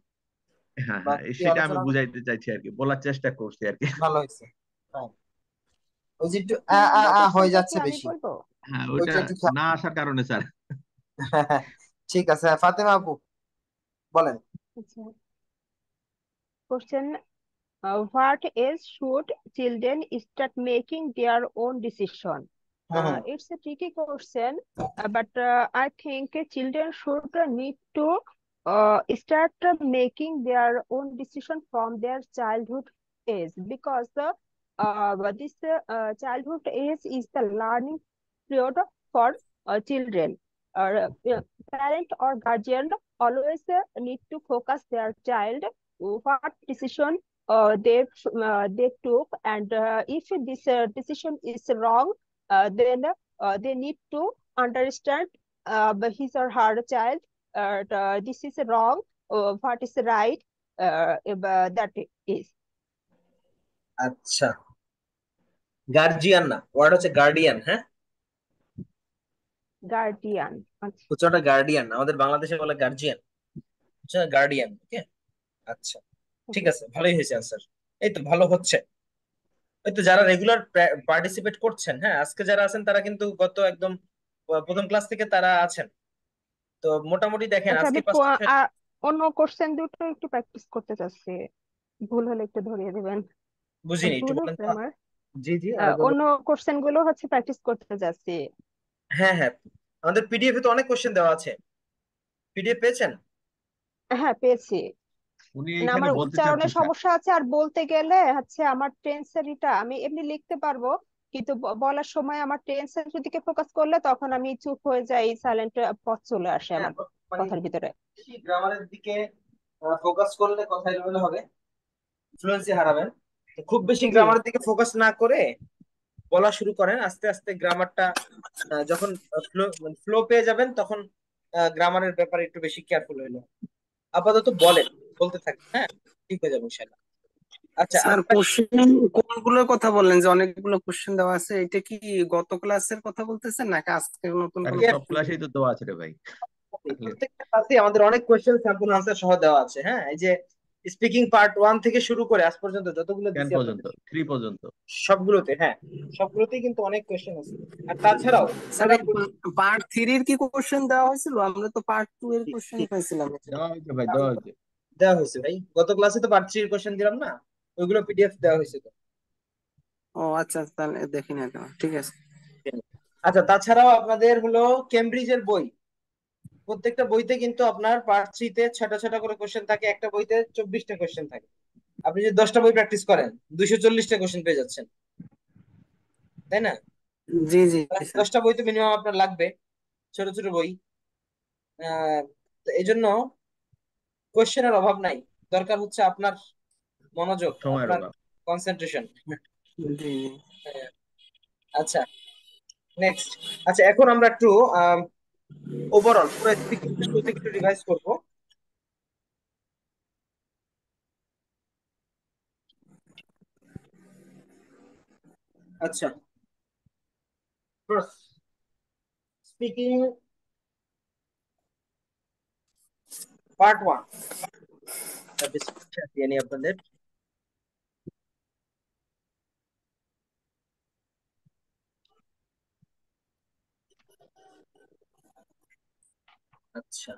হ্যাঁ বা হ্যাঁ, কি সেটা আমি আলোচনা বুঝাইতে চাইছি আর কি, বলার চেষ্টা করছি আর কি। ভালো হয়েছে। হ্যাঁ, ওই যে একটু 2 নম্বর হয়ে কোশ্চেনটা কি যাচ্ছে আমি বেশি, বলবো? হ্যাঁ, ওইটা ওইটা একটু না আসার কারণে স্যার। ঠিক আছে। ফাতেমা আপু বলেন। আচ্ছা, question, what age should children start making their own decision? Hmm. It's a tricky question, but I think children should need to start making their own decision from their childhood age, because this childhood age is the learning period for children. Parent or guardian always need to focus their child what decision they took, and if this decision is wrong, then they need to understand his or her child, this is wrong, what is right, that is. আচ্ছা, guardian না, word হচ্ছে guardian. হ্যাঁ, guardian, আচ্ছা। উচ্চারণটা guardian, আমাদের বাংলাদেশে বলে guardian, guardian. ওকে, আচ্ছা ঠিক আছে, ভালোই হয়েছে আনসার। এই তো ভালো হচ্ছে। এই তো যারা রেগুলার পার্টিসিপেট করছেন, হ্যাঁ আজকে যারা আছেন তারা কিন্তু গত একদম প্রথম ক্লাস থেকে তারা আছেন। তো মোটামুটি দেখেন আচ্ছা, আজকে আমি পাঁচটা অন্য কোশ্চেন দুটো একটু প্র্যাকটিস করতে চাচ্ছি, ভুল হলে একটু ধরিয়ে দিবেন। বুঝিনি, একটু ভুল বলেন হচ্ছে তো। আমার, জি জি, আরেকবার অন্য কোশ্চেন গুলো হচ্ছে প্র্যাকটিস করতে যাচ্ছি। হ্যাঁ হ্যাঁ, আমাদের পিডিএফ এ তো অনেক কোশ্চেন দেওয়া আছে, পিডিএফ পেয়েছেন? হ্যাঁ, পেয়েছি। উনি না, এখানে আমার বলতে চাচ্ছেন উচ্চারণের স্যার, সমস্যা আছে, আর বলতে গেলে হচ্ছে আমার টেন্সেরিটা আমি এমনি লিখতে পারবো, কিন্তু বলার সময় আমার টেন্সের দিকে ফোকাস করলে তখন আমি চুপ হয়ে যাই, সাইলেন্ট পথ চলে আসে হ্যাঁ, আমার মানে কথার ভিতরে। বেশি গ্রামারের দিকে ফোকাস করলে কথা এলোমেলো হবে, ফ্লুয়েন্সি হারাবেন। তো খুব বেশি জি, গ্রামারের দিকে ফোকাস না করে বলা শুরু করেন, আস্তে আস্তে গ্রামারটা যখন ফ্লো পেয়ে যাবেন তখন গ্রামারের ব্যাপারে একটু বেশি কেয়ারফুল হইলো। আপাতত বলেন, বলতে থাকেন, হ্যাঁ ঠিক হয়ে যাবে ইনশাআল্লাহ। আচ্ছা স্যার, কোশ্চেন কোনগুলোর কথা বললেন যে অনেকগুলো কোশ্চেন দেওয়া আছে, এটা কি গত ক্লাসের কথা বলতেছেন নাকি আজকে নতুন আরে কোনো সব ক্লাসেই তো দেওয়া আছে রে ভাই। প্রত্যেকটা ক্লাসে আমাদের অনেক কোয়েশ্চেন স্যাম্পল আনসার সহ দেওয়া আছে। হ্যাঁ, এই যে স্পিকিং পার্ট 1 থেকে শুরু করে আজ পর্যন্ত যতগুলো 10 দিছি পর্যন্ত, আপনাদের 3 পর্যন্ত। সবগুলোতে, হ্যাঁ সবগুলোতেই কিন্তু অনেক কোয়েশ্চেন আছে। আর তাছাড়াও স্যার, আমরা পার্ট 3 এর কি কোশ্চেন দেওয়া হয়েছিল? আমরা তো পার্ট 2 এর কোশ্চেন পাইছিলাম। দেওয়া হয়েছে ভাই, দেওয়া হয়েছে। দেওয়া হয়েছে ভাই, গত ক্লাসে তো পার্ট 3 এর কোয়েশ্চেন দিলাম না, ওইগুলো পিডিএফ দেওয়া হয়েছে তো। ও আচ্ছা, তাহলে দেখিনি এখন, ঠিক আছে। আচ্ছা, তাছাড়াও আপনাদের হলো কেমব্রিজের বই, প্রত্যেকটা বইতে কিন্তু আপনার পার্ট 3 তে 6টা করে কোশ্চেন থাকে, একটা বইতে 24টা কোশ্চেন থাকে। আপনি যদি 10টা বই প্র্যাকটিস করেন 240টা কোশ্চেন পেয়ে যাচ্ছেন, তাই না? জি জি স্যার। 10টা বই তো মিনিমাম আপনার লাগবে, ছোট ছোট বই। তো এই জন্য কোশ্চেনের অভাব নাই, দরকার হচ্ছে আপনার মনোযোগ, সময়ের আপনার অভাব। কনসেন্ট্রেশন। জি জি। আচ্ছা নেক্সট। আচ্ছা, এখন আমরা একটু ওভারঅল পুরো স্পিকিং শুরু থেকে একটু রিভাইজ করব। আচ্ছা, স্পিকিং পার্ট 1 দিয়ে নিই আপনাদের। আচ্ছা,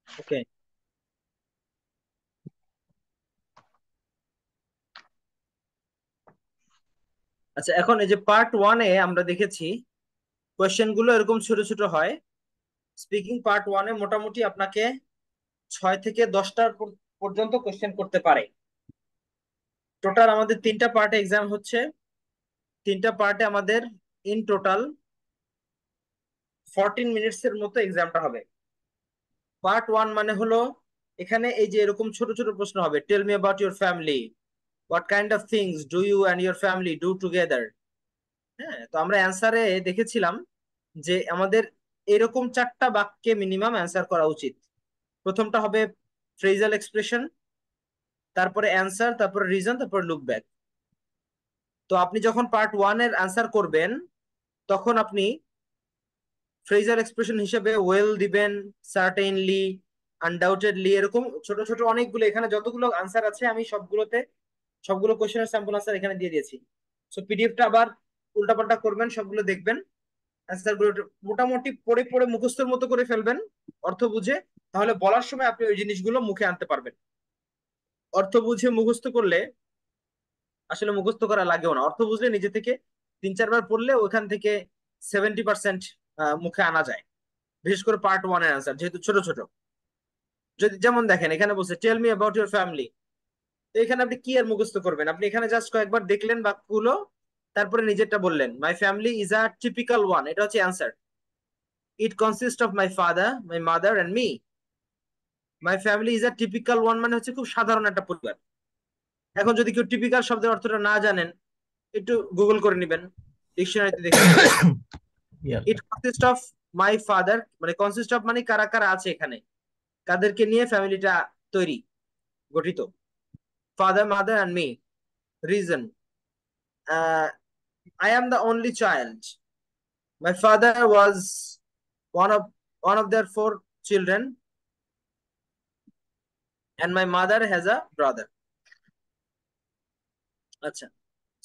ওকে। আচ্ছা, এখন এই যে পার্ট 1 এ আমরা দেখেছি কোয়েশ্চেন গুলো এরকম ছোট ছোট হয়। স্পিকিং পার্ট 1 এ মোটামুটি আপনাকে 6 থেকে 10টা পর্যন্ত কোয়েশ্চেন করতে পারে। টোটাল আমাদের 3টা পার্টে এক্সাম হচ্ছে, 3টা পার্টে আমাদের ইন টোটাল 14 মিনিটস এর মতো এক্সামটা হবে। পার্ট 1 মানে হলো এখানে এই যে এরকম ছোট ছোট প্রশ্ন হবে, tell me about your family, what kind of things do you and your family do together. হ্যাঁ, তো আমরা অ্যান্সারে দেখেছিলাম যে আমাদের এরকম 4টা বাক্যে মিনিমাম অ্যান্সার করা উচিত। প্রথমটা হবে ফ্রেজাল এক্সপ্রেশন, তারপরে অ্যান্সার, তারপরে রিজন, তারপরে লুক ব্যাক। তো আপনি যখন পার্ট 1 এর অ্যান্সার করবেন তখন আপনি ফ্রেজাল এক্সপ্রেশন হিসেবে ওয়েল দিবেন, সার্টেনলি, আনডাউটেডলি, এরকম ছোট ছোট অনেকগুলো, এখানে যতগুলো আনসার আছে আমি সবগুলো কোশ্চেনের স্যাম্পল আনসার এখানে দিয়ে দিয়েছি। সো পিডিএফটা আবার উল্টাপাল্টা করবেন, সবগুলো দেখবেন, অ্যান্সার গুলো মোটামুটি পড়ে পড়ে মুখস্থের মতো করে ফেলবেন অর্থ বুঝে, তাহলে বলার সময় আপনি ওই জিনিসগুলো মুখে আনতে পারবেন। অর্থ বুঝে মুখস্থ করলে আসলে মুখস্থ করা লাগেও না, অর্থ বুঝলে নিজে থেকে 3-4 বার পড়লে ওখান থেকে 70% মুখে আনা যায়, বিশেষ করে পার্ট 1 এর অ্যান্সার যেহেতু ছোট ছোট। যদি যেমন দেখেন এখানে বলছে tell me about your family, তো এখানে আপনি কি আর মুখস্থ করবেন, আপনি এখানে জাস্ট কয়েকবার দেখলেন বাক্যগুলো, তারপরে নিজেরটা বললেন। My family is a typical one, এটা হচ্ছে answer. It consist of my father, my mother and me. My family is a typical one মানে হচ্ছে খুব সাধারণ একটা পরিবার। এখন যদি কেউ টিপিক্যাল শব্দের অর্থটা না জানেন, একটু গুগল করে নেবেন, ডিকশনারিতে দেখে ইট কনসিস্ট অফ মাই ফাদার, মানে কনসিস্ট অফ মানে কারা কারা আছে এখানে, কাদেরকে নিয়ে ফ্যামিলিটা তৈরি গঠিত। Father, mother and me. Reason, I am the only child. My father was one of their 4 children, and my mother has a brother. Acha.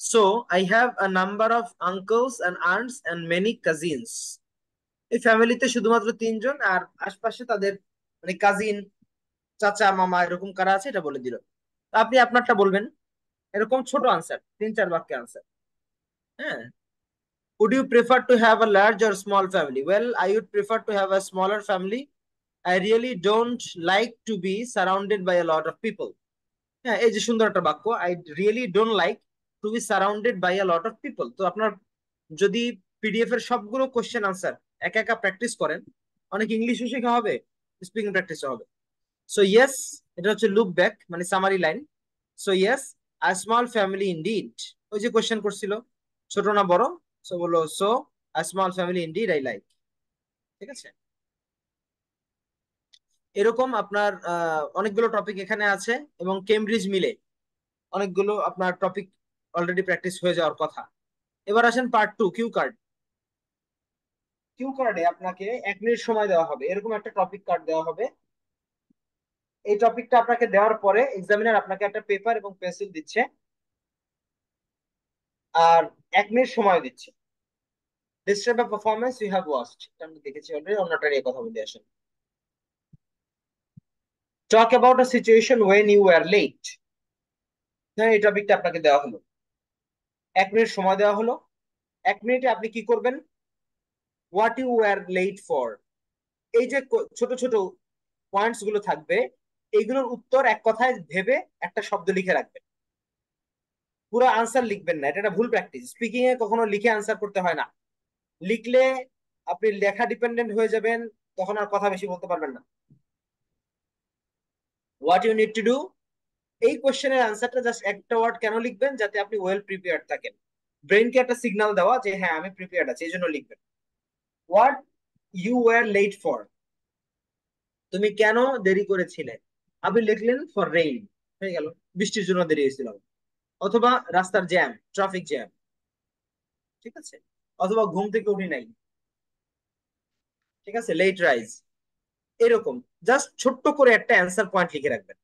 So I have a number of uncles and aunts and many cousins. এই ফ্যামিলিতে শুধুমাত্র 3 জন, আর আশপাশে তাদের মানে cousin, চাচা, মামা এরকম কারা আছে এটা বলে দিল। আপনি আপনারটা বলবেন, এরকম ছোট আনসার, 3-4 বাক্যে আনসার। হ্যাঁ, would you prefer to have a large or small family? Well, I would prefer to have a smaller family. I really don't like to be surrounded by a lot of people. হ্যাঁ, এই যে সুন্দর একটা বাক্য, I really don't like to be surrounded by a lot of people. তো আপনার যদি PDF এর সবগুলো কোশ্চেন আনসার একা একা প্র্যাকটিস করেন, অনেক ইংলিশও শেখা হবে, স্পিকিং প্র্যাকটিসও হবে। সো ইয়েস, এটা হচ্ছে লুক ব্যাক মানে summary line. So yes, a small family indeed. ওই যে কোশ্চেন করছিল ছোট না বড়, সো বললো so a small family indeed I like. ঠিক আছে, এরকম আপনার অনেকগুলো টপিক এখানে আছে, এবং কেমব্রিজ মিলে অনেকগুলো আপনার টপিক অলরেডি প্র্যাকটিস হয়ে যাওয়ার কথা। এবার আসেন পার্ট 2, কিউ কার্ড। কিউ কার্ডে আপনাকে 1 মিনিট সময় দেওয়া হবে, এরকম একটা টপিক কার্ড দেওয়া হবে। এই টপিকটা আপনাকে দেওয়ার পরে এক্সামিনার আপনাকে একটা পেপার এবং পেন্সিল দিচ্ছে, আর 1 মিনিট সময় দিচ্ছে। Describe a performance you have watched, এটা আমি দেখেছি অলরেডি, অন্যটা নিয়ে কথা বলতে আসেন। Talk about a situation when you are late. হ্যাঁ, এই টপিকটা আপনাকে দেওয়া হলো, 1 মিনিট সময় দেওয়া হলো। 1 মিনিটে আপনি কি করবেন? What you are late for, এই যে ছোট ছোট পয়েন্টস গুলো থাকবে, এইগুলোর উত্তর এক কথায় ভেবে একটা শব্দ লিখে রাখবেন। পুরো আনসার লিখবেন না, এটা একটা ভুল প্র্যাকটিস। স্পিকিং এ কখনো লিখে আনসার করতে হয় না, লিখলে আপনি লেখা ডিপেন্ডেন্ট হয়ে যাবেন, তখন আর কথা বেশি বলতে পারবেন না। What you need to do, এই কোশ্চেনের আনসারটা জাস্ট একটা ওয়ার্ড কেন লিখবেন? যাতে আপনি ওয়েল প্রিপেয়ার্ড থাকেন, ব্রেনকে একটা সিগন্যাল দেওয়া যে হ্যাঁ আমি প্রিপেয়ার্ড আছি, এই জন্য লিখবেন। What you were late for, তুমি কেন দেরি করেছিলে? আপনি লিখলেন ফর রেইন, হয়ে গেল, বৃষ্টির জন্য দেরি হয়েছিল। অথবা রাস্তার জ্যাম, ট্রাফিক জ্যাম। ঠিক আছে, অথবা ঘুম থেকে উঠি নাই। ঠিক আছে, লেট রাইজ। এরকম জাস্ট ছোট্ট করে একটা অ্যান্সার পয়েন্ট লিখে রাখবেন।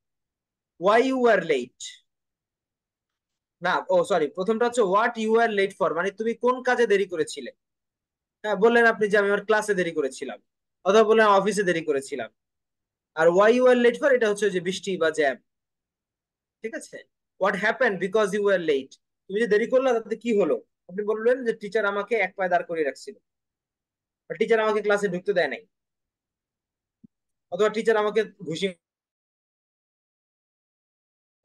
ওয়াই ইউ আর লেট, না ও সরি, প্রথমটা হচ্ছে what you are late for, মানে তুমি কোন কাজে দেরি করেছিলে। হ্যাঁ, বললেন আপনি যে আমি আমার ক্লাসে দেরি করেছিলাম, অথবা বললেন অফিসে দেরি করেছিলাম। আর why you are late for, এটা হচ্ছে যে বৃষ্টি বা জ্যাম। ঠিক আছে, what happen because you are late, তুমি যে দেরি করলে তাতে কি হলো? আপনি বললেন যে টিচার আমাকে এক পায়ে দাঁড় করিয়ে রাখছিল, টিচার আমাকে ক্লাসে ঢুকতে দেয় নাই, অথবা টিচার আমাকে ঘুষি,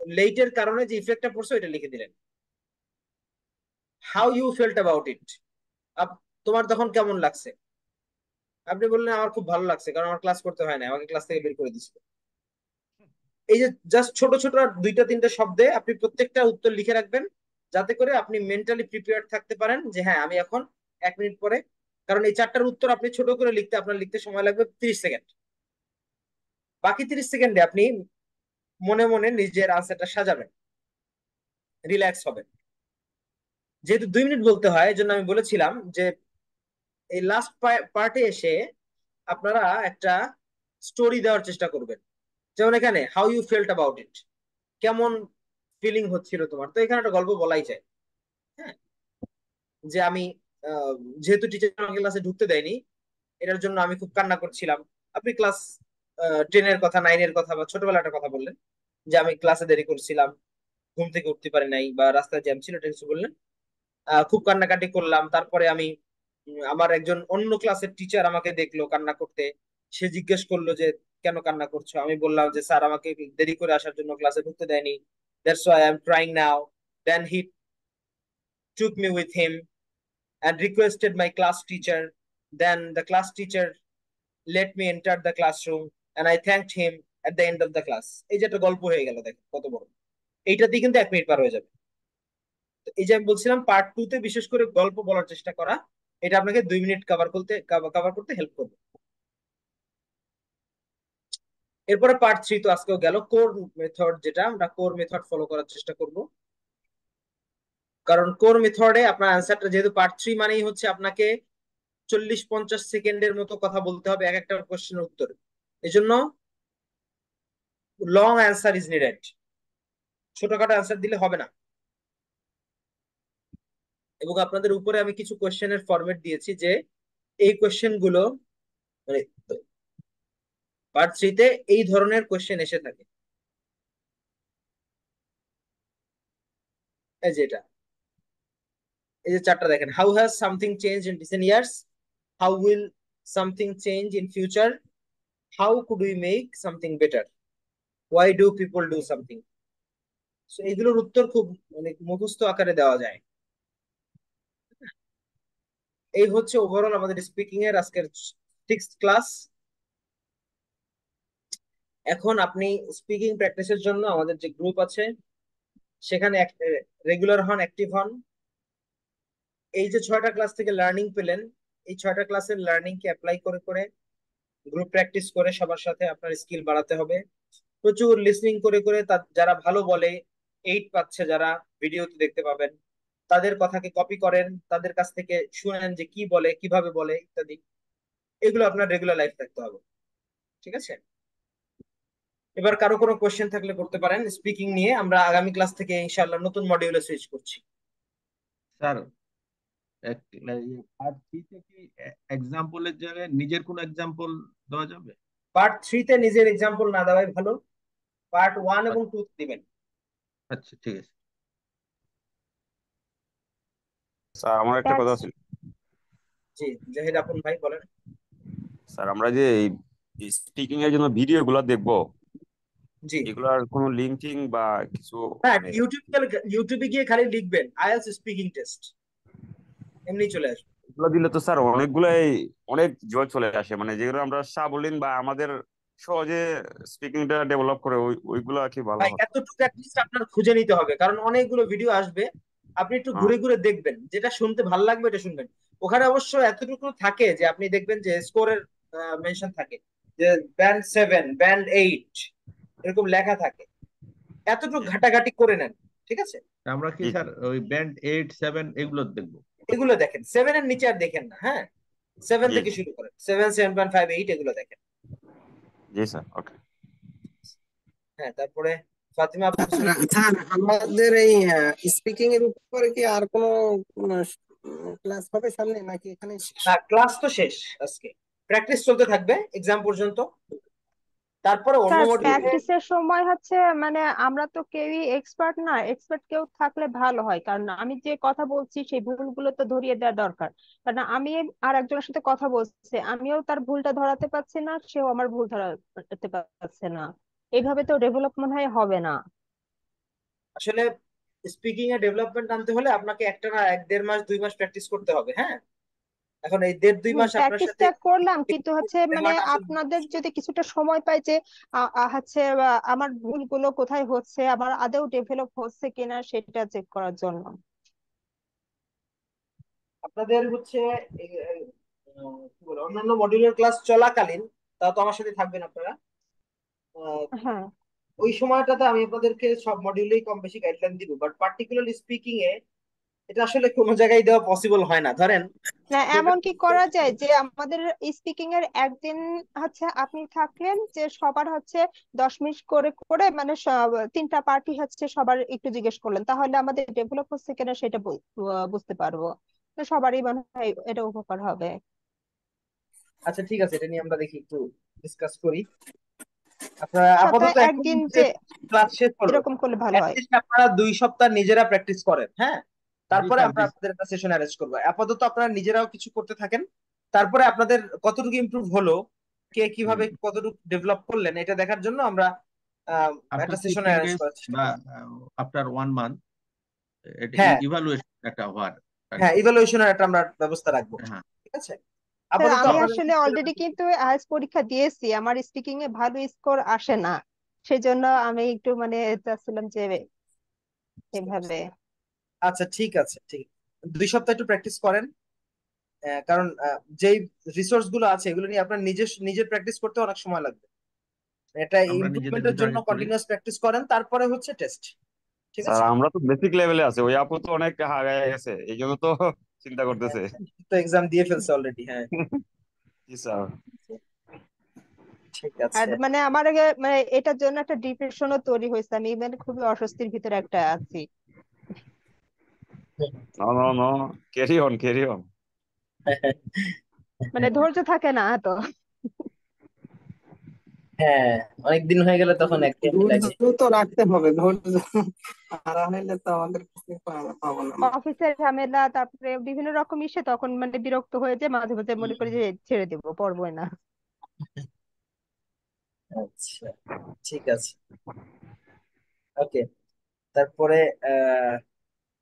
লেটের কারণে যে ইফেক্টটা পড়ছে ওইটা লিখে দিলেন। How you felt about it, তোমার তখন কেমন লাগছে? আপনি বললেন আমার খুব ভালো লাগছে, কারণ আমার ক্লাস করতে হয় না, আমাকে ক্লাস থেকে বের করে দিছিল। এই যে জাস্ট ছোট ছোট আর দুইটা তিনটা শব্দে আপনি প্রত্যেকটা উত্তর লিখে রাখবেন, যাতে করে আপনি মেন্টালি প্রিপেয়ার থাকতে পারেন যে হ্যাঁ আমি এখন 1 মিনিট পরে, কারণ এই 4টার উত্তর আপনি ছোট করে লিখতে আপনার লিখতে সময় লাগবে 30 সেকেন্ড। বাকি 30 সেকেন্ডে আপনি মনে মনে নিজের আনসারটা সাজাবেন, রিল্যাক্স হবেন। যেহেতু 2 মিনিট বলতে হয়, এজন্য আমি বলেছিলাম যে এই লাস্ট পার্টে এসে আপনারা একটা স্টোরি দেওয়ার চেষ্টা করবেন। যেমন এখানে how you felt about it, কেমন ফিলিং হচ্ছিল তোমার। তো এখানে একটা গল্প বলাই যায়, হ্যাঁ, যে আমি যেহেতু টিচার আমাকে ক্লাসে ঢুকতে দেয়নি, এটার জন্য আমি খুব কান্না করছিলাম। আপনি ক্লাস 10-এর কথা, 9-এর কথা বা ছোটবেলাটার কথা বললেন, যে আমি ক্লাসে দেরি করছিলাম, ঘুম থেকে উঠতে পারি নাই বা রাস্তায় জ্যাম ছিল, এটা কিছু বললেন। খুব কান্নাকাটি করলাম। তারপরে আমি আমার একজন অন্য ক্লাসের টিচার আমাকে দেখলো কান্না করতে। সে জিজ্ঞেস করলো যে কেন কান্না করছো। আমি বললাম যে স্যার আমাকে দেরি করে আসার জন্য ক্লাসে ঢুকতে দেয়নি, that's why I am crying now. Then he took me with him and requested my class teacher. Then the class teacher let me enter the classroom and I thanked him at the end of the class. এই যে একটা গল্প হয়ে গেল, দেখেন কত বড়। এইটাতে কিন্তু 1 মিনিট পার হয়ে যাবে। তো এই যে আমি বলছিলাম পার্ট 2-তে বিশেষ করে গল্প বলার চেষ্টা করা, এটা আপনাকে 2 মিনিট কভার করতে হেল্প করবে। এরপরে পার্ট 3 তো আজকেও গেল। কোর মেথড, যেটা আমরা কোর মেথড ফলো করার চেষ্টা করব, কারণ কোর মেথডে আপনার অ্যান্সারটা, যেহেতু পার্ট 3 মানেই হচ্ছে আপনাকে 40-50 সেকেন্ডের মতো কথা বলতে হবে এক একটা কোশ্চেনের উত্তর। এই জন্য লং অ্যান্সার ইজ নিডেড, ছোটখাটো অ্যান্সার দিলে হবে না। এবং আপনাদের উপরে আমি কিছু কোশ্চেনের ফরম্যাট দিয়েছি, যে এই কোশ্চেন গুলো মানে পার্ট 3-তে এই ধরনের কোশ্চেন এসে থাকে। এই যে এটা, এই যে 4টা দেখেন, how has something change in recent years, how will something change in future, how could we make something better, why do people do something. এগুলোর উত্তর খুব মানে মুখস্থ আকারে দেওয়া যায়। এই হচ্ছে ওভারঅল আমাদের স্পিকিং এর আজকের 6th ক্লাস। এখন আপনি স্পিকিং প্র্যাকটিসের জন্য আমাদের যে গ্রুপ আছে সেখানে রেগুলার হন, অ্যাক্টিভ হন। এই যে 6টা ক্লাস থেকে লার্নিং পেলেন, এই 6টা ক্লাসের লার্নিং কে অ্যাপ্লাই করে করে গ্রুপ প্র্যাকটিস করে সবার সাথে আপনার স্কিল বাড়াতে হবে। প্রচুর লিসনিং করে করে যারা ভালো বলে, 8 পাচ্ছে যারা, ভিডিওতে দেখতে পাবেন, তাদের কথাকে কপি করেন, তাদের কাছ থেকে শুনেন যে কি বলে, কিভাবে বলে, ইত্যাদি। এগুলো আপনার রেগুলার লাইফ থাকতে হবে, ঠিক আছে? এবার কারো কোনো কোশ্চেন থাকলে করতে পারেন স্পিকিং নিয়ে। আমরা আগামী ক্লাস থেকে ইনশাআল্লাহ নতুন মডিউলে সুইচ করছি। স্যার, পার্ট 3-তে কি এক্সাম্পলের জায়গায় নিজের কোনো এক্সাম্পল দেওয়া যাবে? পার্ট 3-তে নিজের এক্সাম্পল না দেওয়াই ভালো, পার্ট 1 এবং 2 দিবেন। আচ্ছা, ঠিক আছে। স্যার আমার একটা কথা ছিল। জি জাহিদ আপন ভাই বলেন। স্যার আমরা যে স্পিকিং এর জন্য ভিডিও গুলো দেখবো, জি, এগুলার কোনো লিঙ্কিং বা কিছু হ্যাঁ, ইউটিউবে গিয়ে খালি লিখবেন আইএলটিএস স্পিকিং টেস্ট, এমনি চলে আসবে। এগুলো দিলে তো স্যার অনেক জয় চলে আসে, মানে যেগুলো আমরা সাবলীল বা আমাদের সহজে স্পিকিংটা ডেভেলপ করে ওইগুলো কি ভালো ভাই হয়? এতটুকু অ্যাটলিস্ট আপনার খুঁজে নিতে হবে, কারণ অনেকগুলো ভিডিও আসবে, আপনি একটু ঘুরে ঘুরে দেখবেন, যেটা শুনতে ভালো লাগবে এটা শুনবেন। ওখানে অবশ্য এতটুকু থাকে যে আপনি দেখবেন যে স্কোরের মেনশন থাকে, যে ব্যান্ড 7, ব্যান্ড 8 এরকম লেখা থাকে। এতটুকু ঘাটাঘাটি করে নেন, ঠিক আছে? আমরা কি স্যার ওই ব্যান্ড 8, 7 এগুলো দেখবো? এগুলো দেখেন, 7 এর নিচে আর দেখেন না, হ্যাঁ, 7 থেকে শুরু করেন, 7, 7.5, 8 এগুলো দেখেন। জি স্যার, ওকে। হ্যাঁ, তারপরে ফাতিমা আপু কিছু স্যার আমাদের এই স্পিকিং এর উপরে কি আর কোনো ক্লাস হবে সামনে, নাকি এখানে শেষ? না, ক্লাস তো শেষ আজকে, প্র্যাকটিস চলতে থাকবে এক্সাম পর্যন্ত। তারপরে অন্য স্যার মডিউলে প্র্যাকটিসের সময় হচ্ছে মানে আমরা তো কেউই এক্সপার্ট না, এক্সপার্ট কেউ থাকলে ভালো হয়, কারণ আমি যে কথা বলছি সেই ভুলগুলো তো ধরিয়ে দেওয়া দরকার। কারণ আমি আর একজনের সাথে কথা বলছি, আমিও তার ভুলটা ধরাতে পারছি না, সেও আমার ভুল ধরাতে পারছে না, এইভাবে তো ডেভেলপ মনে হয় হবে না। আসলে স্পিকিং এ ডেভেলপমেন্ট আনতে হলে আপনাকে একটা না 1-1.5 মাস 2 মাস প্র্যাকটিস করতে হবে, হ্যাঁ। এখন এই 1.5-2 মাস আপনার সাথে প্র্যাকটিসটা করলাম, কিন্তু হচ্ছে মানে ডেমোটা আসলে আপনাদের যদি কিছুটা সময় পাই যে হচ্ছে আমার ভুলগুলো কোথায় হচ্ছে, আমার আদৌ ডেভেলপ হচ্ছে কিনা সেটা চেক করার জন্য। আপনাদের হচ্ছে কি বলে অন্যান্য মডিউলের ক্লাস চলাকালীন তা তো আমার সাথে থাকবেন আপনারা। হ্যাঁ ওই সময়টাতে আমি আপনাদেরকে সব মডিউলেই কম বেশি গাইডলাইন দিব, বাট পার্টিকুলারলি স্পিকিং এ এটা আসলে কোনো জায়গায় দেওয়া পসিবল হয় না। ধরেন না, এমন কি করা যায় যে আমাদের স্পিকিং এর একদিন হচ্ছে আপনি থাকলেন, যে সবার হচ্ছে 10 মিনিট করে করে মানে সব 3টা পার্টি হচ্ছে সবার একটু জিজ্ঞেস করলেন, তাহলে আমাদের ডেভেলপ হচ্ছে কিনা সেটা বুঝতে পারবো। তো সবারই মনে হয় এটা উপকার হবে। আচ্ছা ঠিক আছে, এটা নিয়ে আমরা দেখি একটু ডিসকাস করি। আপনারা সপ্তাহে আপাতত এখন একদিন যে যে ক্লাস শেষ হলো, এরকম করলে ভালো হয়। অ্যাটলিস্ট আপনারা 2 সপ্তাহ নিজেরা প্র্যাকটিস করেন, হ্যাঁ? তারপরে স্যার আমরা আপনাদের একটা সেশন অ্যারেঞ্জ করবো। আপাতত আপনারা নিজেরাও কিছু করতে থাকেন, তারপরে আপনাদের কতটুকু ইমপ্রুভ হলো, কে কিভাবে কতটুকু ডেভেলপ করলেন, এটা দেখার জন্য আমরা আফটার একটা সেশন 15 অ্যারেঞ্জ days করার চেষ্টা বা করব। আফটার 1 month এটা হ্যাঁ ইভালুয়েশন একটা হওয়ার আর হ্যাঁ, কি। ইভালুয়েশনের একটা আমরা ব্যবস্থা রাখবো, হ্যাঁ ঠিক আছে? স্যার আপাতত আমি আপনাদের আসলে অলরেডি কিন্তু আজ পরীক্ষা দিয়েছি, আমার স্পিকিং এ ভালো স্কোর আসে না, সেই জন্য আমি একটু মানে চাচ্ছিলাম যে এভাবে। আচ্ছা ঠিক আছে, ঠিক 2 সপ্তাহ একটু প্র্যাকটিস করেন। কারণ যেই রিসোর্স গুলো আছে এগুলো নিয়ে আপনার নিজের প্র্যাকটিস করতে অনেক সময় লাগবে। এটা আমরা নিজেদের ইমপ্রুভমেন্টের ভিতরে জন্য টার্গেট করি। কন্টিনিউয়াস প্র্যাকটিস করেন, তারপরে হচ্ছে টেস্ট, ঠিক স্যার আছে? আমরা তো বেসিক লেভেলে আছে, ওই আপু তো অনেক হারায় গেছে, এই জন্য তো চিন্তা হ্যাঁ, করতেছে। তো এক্সাম দিয়ে ফেলছে অলরেডি, হ্যাঁ। জি স্যার। ঠিক আর আছে। মানে আমার মানে এটার জন্য একটা ডিপ্রেশনও তৈরি হয়েছে, আমি মানে খুবই অস্বস্তির ভিতরে একটা আছি। No no no, carry on carry on. মানে ধৈর্য থাকে না তো। হ্যাঁ, অনেকদিন হয়ে গেলে তখন একঘেয়েমি লাগে। ধৈর্য তো রাখতে হবে, ধৈর্য হারা হইলে তো আমাদের কিছু পাবো না আমরা। অফিসের ঝামেলা, তারপরে বিভিন্ন রকম ইসে, তখন মানে বিরক্ত হয়ে যায়, মাঝে মাঝে মনে করি যে ছেড়ে দেবো, পড়বোই না। আচ্ছা ঠিক আছে, ওকে। তারপরে আহ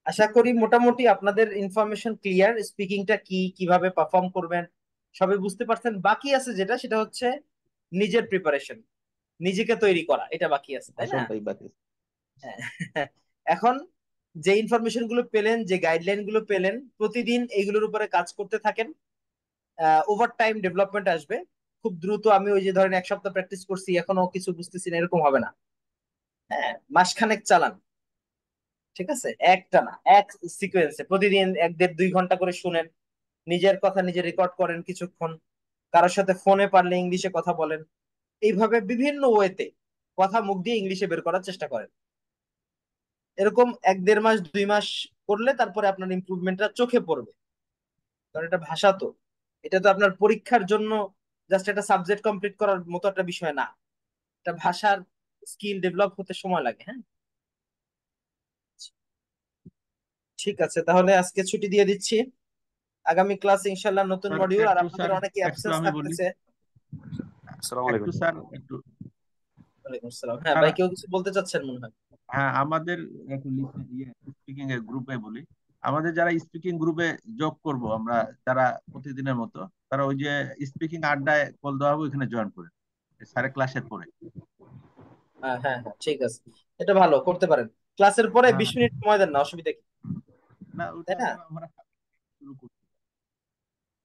আশা করি মোটামুটি আপনাদের ইনফরমেশন ক্লিয়ার, স্পিকিংটা কি, কিভাবে পারফর্ম করবেন সবই বুঝতে পারছেন। বাকি আছে যেটা, সেটা হচ্ছে নিজের প্রিপারেশন, নিজেকে তৈরি করা, এটা বাকি আছে, তাই না? আসনটাই বাকি। হ্যাঁ। এখন যে ইনফরমেশন গুলো পেলেন, যে গাইডলাইন গুলো পেলেন, প্রতিদিন এইগুলোর উপরে কাজ করতে থাকেন। ওভার টাইম ডেভেলপমেন্ট আসবে খুব দ্রুত। আমি ওই যে ধরেন 1 সপ্তাহ প্র্যাকটিস করছি এখনো কিছু বুঝতেছি না, এরকম হবে না। হ্যাঁ, মাসখানেক চালান, ঠিক আছে? একটা না, এক সিকোয়েন্সে প্রতিদিন 1-1.5-2 ঘন্টা করে শুনেন, নিজের কথা নিজে রেকর্ড করেন কিছুক্ষণ, কারোর সাথে ফোনে পারলে ইংলিশে কথা বলেন। এইভাবে বিভিন্ন ওয়েতে কথা মুখ দিয়ে ইংলিশে বের করার চেষ্টা করেন। এরকম 1-1.5 মাস 2 মাস করলে তারপরে আপনার ইমপ্রুভমেন্টটা চোখে পড়বে। কারণ এটা ভাষা তো, এটা তো আপনার পরীক্ষার জন্য জাস্ট একটা সাবজেক্ট কমপ্লিট করার মতো একটা বিষয় না। এটা ভাষার স্কিল ডেভেলপ হতে সময় লাগে, হ্যাঁ। ঠিক আছে, তাহলে আজকে ছুটি দিয়ে দিচ্ছি। আগামী ক্লাস ইনশাল্লাহ নতুন স্যার মডিউল, আর একটু আপনাদের স্যার অনেকে একটু অ্যাবসেন্স আমি বলি, থাকতেছে। আসসালামু একটু আলাইকুম। স্যার একটু ওয়ালাইকুম আসসালাম। হ্যাঁ স্যার। ভাই, কেউ কিছু বলতে চাচ্ছেন মনে হয়। হ্যাঁ আমাদের একটু স্পিকিং এর গ্রুপে বলি, আমাদের যারা স্পিকিং গ্রুপে যোগ করব আমরা, যারা প্রতিদিনের মতো, তারা ওই যে স্পিকিং আড্ডায় কল দেওয়া হবে ওইখানে জয়েন করে স্যারের ক্লাসের পরে। হ্যাঁ হ্যাঁ হ্যাঁ, ঠিক আছে, এটা ভালো করতে পারেন। ক্লাসের পরে হ্যাঁ 20 মিনিট সময় দেন না, অসুবিধা কি, না, ওটা তাই না? আমরা শুরু করছি।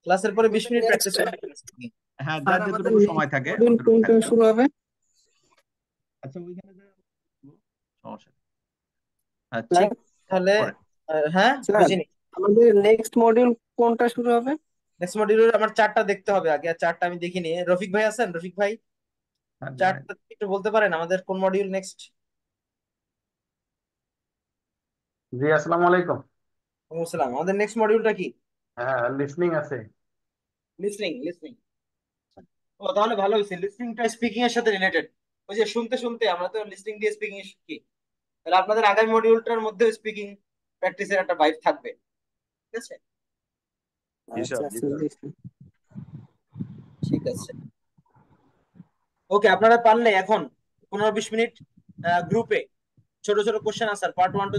ক্লাসের পরে 20 মিনিট প্র্যাকটিস নেক্সট করেন। হ্যাঁ আর যার আমাদের যতটুকু সময় নেক্সট থাকে মডিউল ততটুকু কোনটা থাকবে। শুরু হবে? আচ্ছা ওইখানে সমস্যা নেই। ঠিক, স্যার তাহলে হ্যাঁ স্যার বুঝিনি। আমাদের নেক্সট মডিউল কোনটা শুরু হবে? নেক্সট মডিউলের আমার চার্টটা দেখতে হবে আগে, আর চার্টটা আমি দেখিনি। রফিক ভাই আছেন? রফিক ভাই স্যার জানেন, চার্টটা একটু বলতে পারেন আমাদের কোন মডিউল নেক্সট? জি আসসালামু আলাইকুম। সালাম, আমাদের নেক্সট মডিউলটা কি? হ্যাঁ লিসনিং আছে। Listening, listening. ও তাহলে ভালো হয়েছে, লিসনিংটা স্পিকিং এর সাথে রিলেটেড। ওই যে শুনতে শুনতে আমরা তো লিসনিং দিয়ে স্পিকিং শিখি, তাহলে আপনাদের আগামী মডিউলটার মধ্যে স্পিকিং প্র্যাকটিসের একটা ভাইব থাকবে, ঠিক আছে? জি আচ্ছা স্যার জি আচ্ছা স্যার। জি স্যার। ঠিক আছে, ওকে। আপনারা পারলে এখন 15-20 মিনিট গ্রুপে ছোট ছোট কোশ্চেন আনসার পার্ট 1 টু